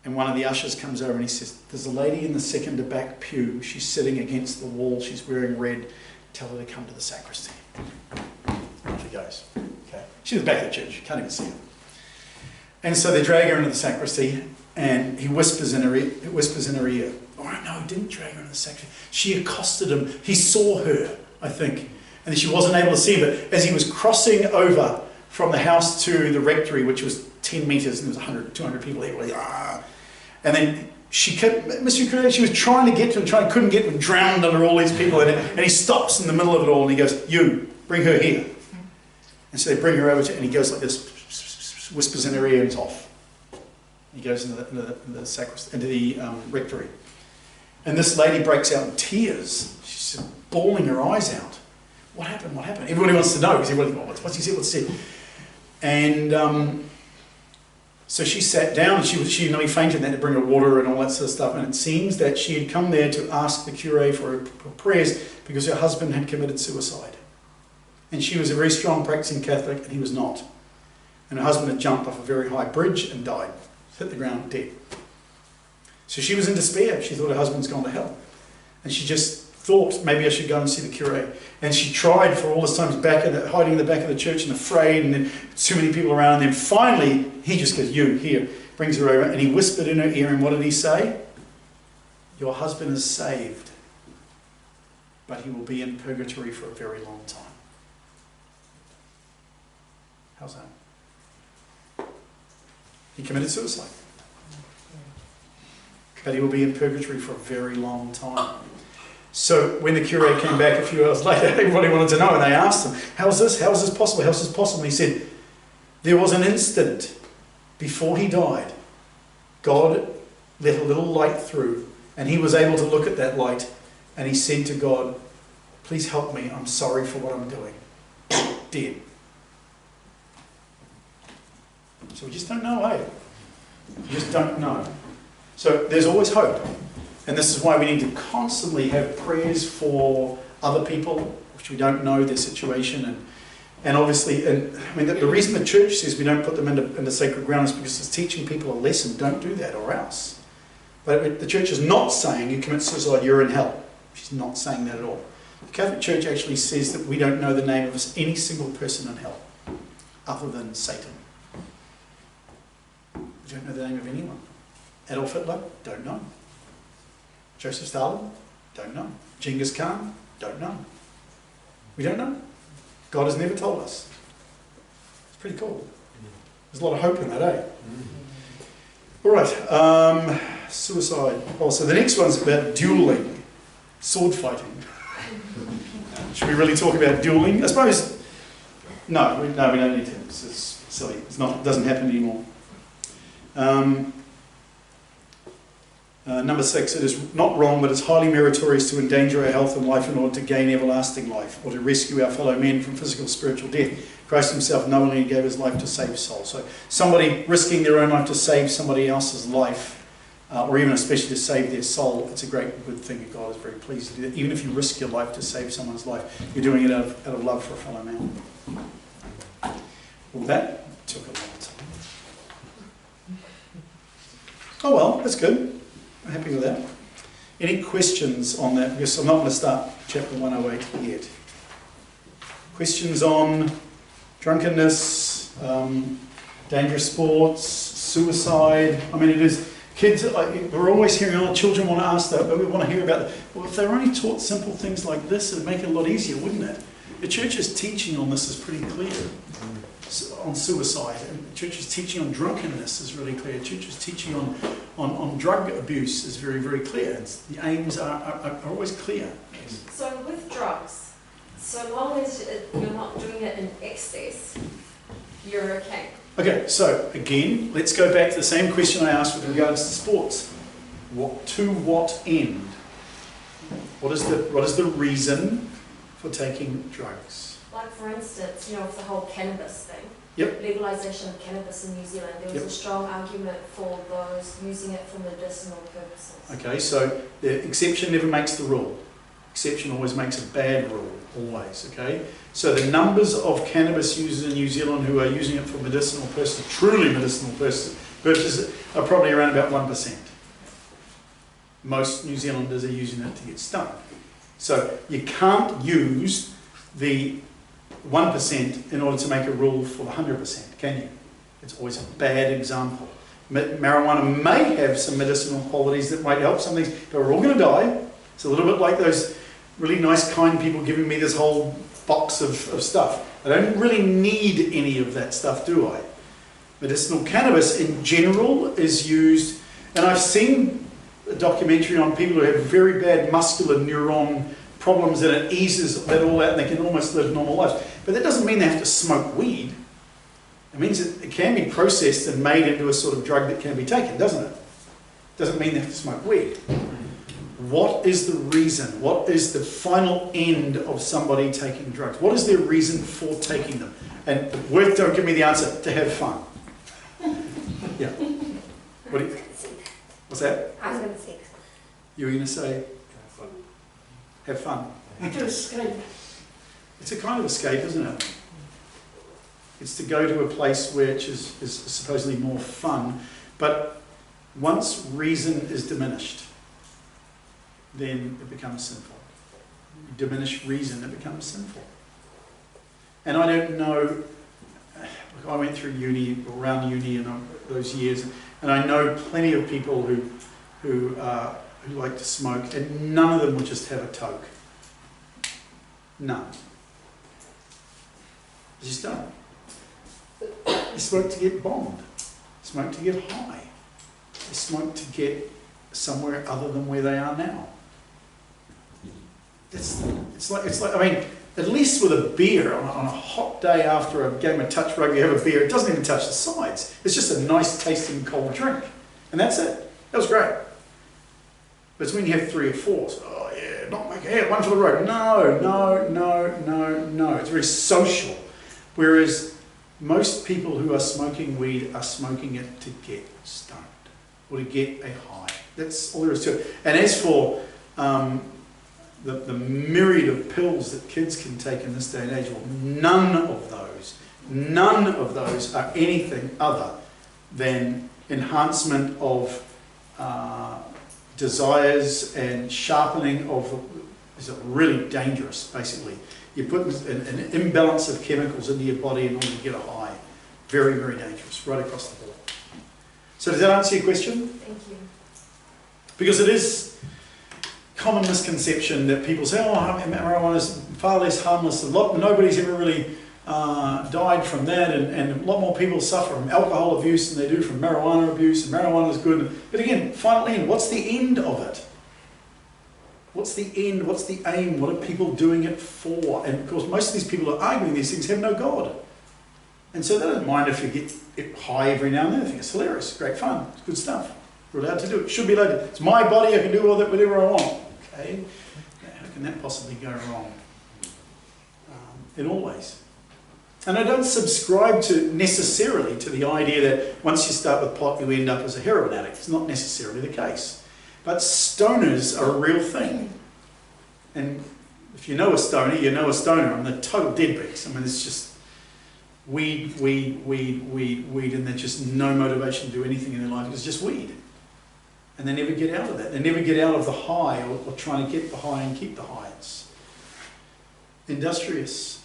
and one of the ushers comes over and he says, there's a lady in the second to back pew, she's sitting against the wall, she's wearing red, tell her to come to the sacristy. And off he goes. Okay. She's at the back of the church, you can't even see her. And so they drag her into the sacristy, and he whispers in her ear. Oh no, he didn't drag her into the sacristy. She accosted him. He saw her, I think, and she wasn't able to see him. But as he was crossing over from the house to the rectory, which was 10 metres, and there was 100, 200 people there, and then she kept, Mr. Curry, she was trying to get to him, couldn't get him, drowned under all these people, and he stops in the middle of it all, and he goes, you, bring her here. And so they bring her over to, and he goes like this, whispers in her ear, and it's off. He goes into the sacristy, into the rectory. And this lady breaks out in tears. She's bawling her eyes out. What happened? What happened? Everybody wants to know, because everybody, what's he said? What's he said? And so she sat down, and she nearly fainted, and had to bring her water and all that sort of stuff. And it seems that she had come there to ask the curé for prayers because her husband had committed suicide. And she was a very strong practicing Catholic, and he was not. And her husband had jumped off a very high bridge and died, hit the ground dead. So she was in despair. She thought her husband's gone to hell. And she just thought, maybe I should go and see the curé. And she tried for all this time, hiding in the back of the church and afraid, and then too many people around. And then finally, he just goes, you, here, brings her over, and he whispered in her ear, and what did he say? Your husband is saved, but he will be in purgatory for a very long time. How's that? He committed suicide. But he will be in purgatory for a very long time. So when the curé came back a few hours later, everybody wanted to know, and they asked him, how's this possible? How's this possible? And he said, there was an instant before he died, God let a little light through, and he was able to look at that light, and he said to God, please help me, I'm sorry for what I'm doing. Dead. So we just don't know, eh? We just don't know. So there's always hope. And this is why we need to constantly have prayers for other people, which we don't know their situation. And obviously, I mean, the reason the church says we don't put them into sacred ground is because it's teaching people a lesson. Don't do that, or else. But the church is not saying you commit suicide, you're in hell. She's not saying that at all. The Catholic Church actually says that we don't know the name of any single person in hell, other than Satan. We don't know the name of anyone. Adolf Hitler? Don't know. Joseph Stalin? Don't know. Genghis Khan? Don't know. We don't know. God has never told us. It's pretty cool. There's a lot of hope in that, eh? All right. Suicide. Oh, so the next one's about dueling. Sword fighting. Should we really talk about dueling? I suppose... No, we don't need to. It's silly. It doesn't happen anymore. Number 6, it is not wrong, but it's highly meritorious to endanger our health and life in order to gain everlasting life, or to rescue our fellow men from physical, spiritual death. Christ himself knowingly gave his life to save souls. So somebody risking their own life to save somebody else's life, or even especially to save their soul, it's a great, good thing, and God is very pleased to do that. Even if you risk your life to save someone's life, you're doing it out of love for a fellow man. Well, that took a long time. Oh well, that's good. I'm happy with that. Any questions on that? Because I'm not going to start chapter 108 yet. Questions on drunkenness, dangerous sports, suicide? I mean, Kids, we're always hearing, oh, children want to ask that, but we want to hear about it. Well, if they were only taught simple things like this, it would make it a lot easier, wouldn't it? The church's teaching on this is pretty clear. On suicide, and the church's teaching on drunkenness is really clear. The church's teaching on drug abuse is very, very clear. The aims are always clear. So with drugs, so long as you're not doing it in excess, you're okay. Okay, so again, let's go back to the same question I asked with regards to sports. To what end? What is the reason for taking drugs? Like for instance, with the whole cannabis thing. Yep. Legalisation of cannabis in New Zealand, there was Yep. a strong argument for those using it for medicinal purposes. Okay, so the exception never makes the rule. Exception always makes a bad rule, always, okay? So the numbers of cannabis users in New Zealand who are using it for medicinal purposes, truly medicinal purposes, are probably around about 1%. Most New Zealanders are using it to get stoned. So you can't use the 1% in order to make a rule for the 100%, can you? It's always a bad example. Marijuana may have some medicinal qualities that might help some things, but we're all going to die. It's a little bit like those really nice, kind people giving me this whole box of stuff. I don't really need any of that stuff, do I? Medicinal cannabis in general is used, and I've seen a documentary on people who have very bad muscular neuron problems, and it eases all that and they can almost live normal lives. But that doesn't mean they have to smoke weed. It means it can be processed and made into a sort of drug that can be taken, doesn't it? Doesn't mean they have to smoke weed. What is the reason? What is the final end of somebody taking drugs? What is their reason for taking them? And don't give me the answer, to have fun. Yeah. What's that? I was going to say. You were going to say? Have fun. To escape. It's a kind of escape, isn't it? It's to go to a place which is supposedly more fun. But once reason is diminished, then it becomes sinful. You diminish reason, it becomes sinful. And I don't know, I went through uni, around uni in those years, and I know plenty of people who like to smoke, and none of them would just have a toke. None. They just don't. They smoke to get bombed. They smoke to get high. They smoke to get somewhere other than where they are now. It's like I mean, at least with a beer on a hot day after a game of touch rugby, you have a beer. It doesn't even touch the sides. It's just a nice tasting cold drink, and that's it. That was great. But it's when you have 3 or 4. So, oh yeah, not make it. One for the road. No. It's very social. Whereas most people who are smoking weed are smoking it to get stoned or to get a high. That's all there is to it. And as for the myriad of pills that kids can take in this day and age, well, none of those are anything other than enhancement of desires and sharpening of, is really dangerous, basically. You put an imbalance of chemicals into your body in order to get a high. Very, very dangerous, right across the board. So does that answer your question? Thank you. Because it is common misconception that people say, oh, marijuana is far less harmless. Nobody's ever really died from that, and a lot more people suffer from alcohol abuse than they do from marijuana abuse, and marijuana is good. But again, final end, what's the end of it? What's the end? What's the aim? What are people doing it for? And of course, most of these people who are arguing these things have no God. And so they don't mind if you get high every now and then. They think it's hilarious, great fun, it's good stuff. We're allowed to do it. Should be allowed to. It's my body, I can do all that, whatever I want. Okay? How can that possibly go wrong? In all ways. And I don't subscribe necessarily to the idea that once you start with pot, you end up as a heroin addict. It's not necessarily the case. But stoners are a real thing. And if you know a stoner, you know a stoner. I'm the total deadbeats. I mean, it's just weed, and there's just no motivation to do anything in their life. It's just weed. And they never get out of that. They never get out of the high or trying to get the high and keep the high. It's industrious,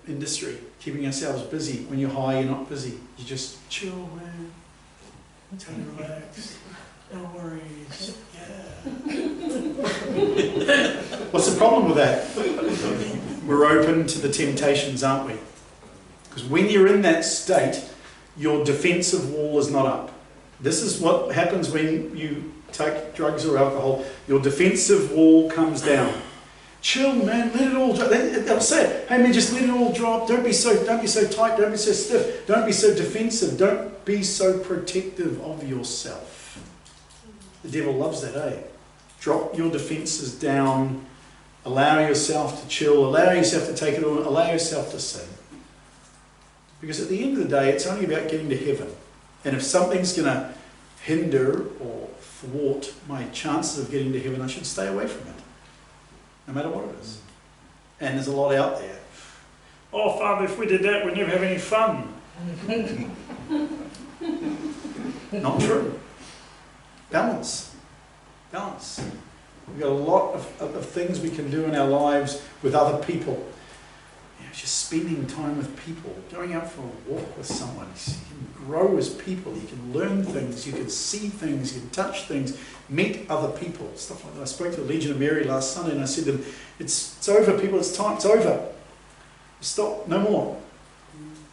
industry, keeping ourselves busy. When you're high, you're not busy. You just chill, man. Totally relaxed. No worries. Yeah. What's the problem with that? We're open to the temptations, aren't we? Because when you're in that state, your defensive wall is not up. This is what happens when you take drugs or alcohol. Your defensive wall comes down. Chill, man. Let it all drop. They'll say it. Hey, man, just let it all drop. Don't be so tight. Don't be so stiff. Don't be so defensive. Don't be so protective of yourself. The devil loves that, eh? Drop your defenses down. Allow yourself to chill. Allow yourself to take it all. Allow yourself to sin. Because at the end of the day, it's only about getting to heaven. And if something's going to hinder or thwart my chances of getting to heaven, I should stay away from it. No matter what it is. And there's a lot out there. Oh, Father, if we did that, we'd never have any fun. Not true. Balance. Balance. We've got a lot of things we can do in our lives with other people. You know, just spending time with people, going out for a walk with someone. You can grow as people, you can learn things, you can see things, you can touch things, meet other people, stuff like that. I spoke to the Legion of Mary last Sunday and I said to them, it's over people, it's time, it's over. Stop, no more.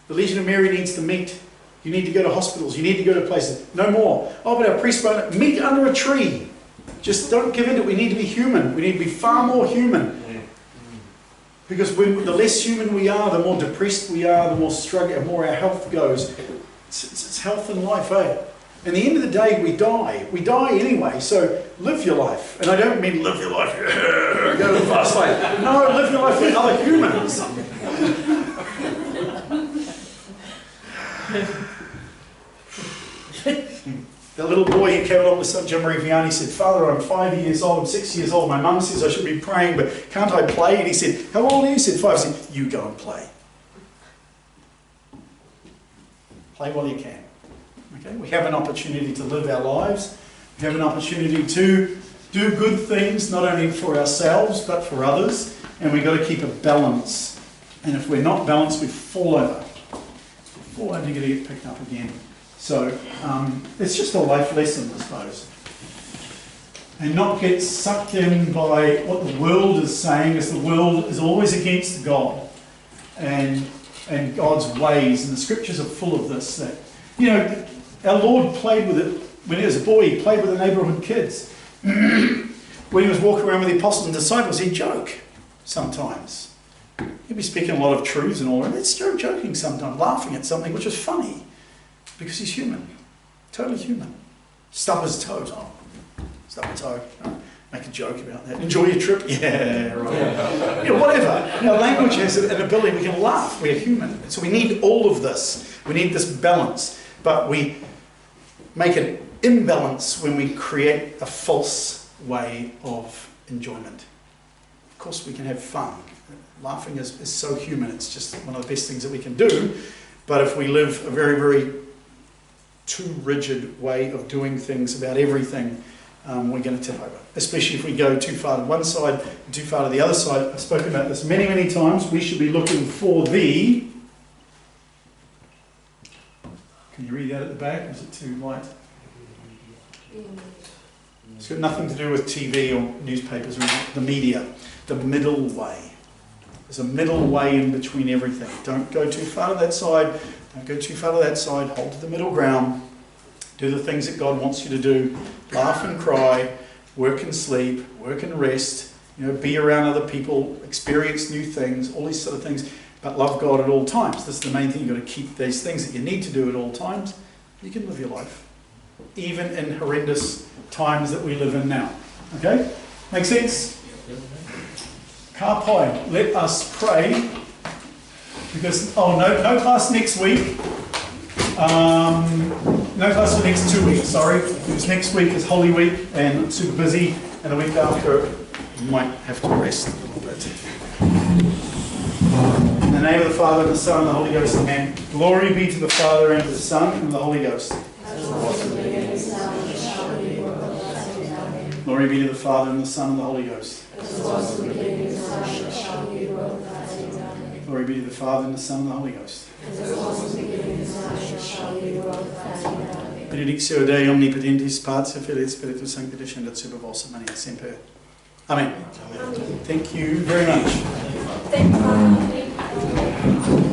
The Legion of Mary needs to meet. You need to go to hospitals, you need to go to places. No more. Oh, but our priest won't. Meet under a tree. Just don't give in to it. We need to be human. We need to be far more human. Because when the less human we are, the more depressed we are, the more struggle, the more our health goes. It's health and life, eh? And at the end of the day, we die. We die anyway, so live your life. And I don't mean live your life, go to the fast lane. No, live your life with other humans. That little boy who came along with John Marie Vianney said, Father, I'm 5 years old, I'm 6 years old, my mum says I should be praying, but can't I play? And he said, how old are you? He said, 5. I said, you go and play. Play while you can. Okay? We have an opportunity to live our lives. We have an opportunity to do good things, not only for ourselves, but for others. And we've got to keep a balance. And if we're not balanced, we fall over. We fall over, you're going to get picked up again. So it's just a life lesson, I suppose. And not get sucked in by what the world is saying, as the world is always against God and God's ways. And the scriptures are full of this. That, you know, our Lord played with it when he was a boy. He played with the neighbourhood kids. When he was walking around with the apostles and disciples, he'd joke sometimes. He'd be speaking a lot of truths and all that. It's joking sometimes, laughing at something which was funny. Because he's human. Totally human. Stub his toes. Oh, stub a toe. Oh, make a joke about that. Enjoy your trip. Yeah, right. You know, whatever. You know, language has an ability. We can laugh. We're human. So we need all of this. We need this balance. But we make an imbalance when we create a false way of enjoyment. Of course, we can have fun. Laughing is so human. It's just one of the best things that we can do. But if we live a very, very too rigid way of doing things about everything, we're going to tip over. Especially if we go too far to one side and too far to the other side. I've spoken about this many, many times. We should be looking for the... Can you read that at the back? Is it too light? It's got nothing to do with TV or newspapers or the media. The middle way. There's a middle way in between everything. Don't go too far to that side. Don't go too far to that side. Hold to the middle ground. Do the things that God wants you to do. Laugh and cry. Work and sleep. Work and rest. You know, be around other people. Experience new things. All these sort of things. But love God at all times. This is the main thing. You've got to keep these things that you need to do at all times. You can live your life. Even in horrendous times that we live in now. Okay? Make sense? Karpai, let us pray, because, no class next week, no class for the next 2 weeks, sorry, because next week is Holy Week and I'm super busy, and the week after you might have to rest a little bit. In the name of the Father, and the Son, and the Holy Ghost, amen. Glory be to the Father, and to the Son, and to the Holy Ghost. Glory be to the Father, and the Son, and the Holy Ghost. Glory be to the Father, and the Son, and the Holy Ghost. benedictio Dei omnipotentis pater Filii Spiritus Sancti descendat super vos omnia semper. Amen. Thank you very much. Thank you.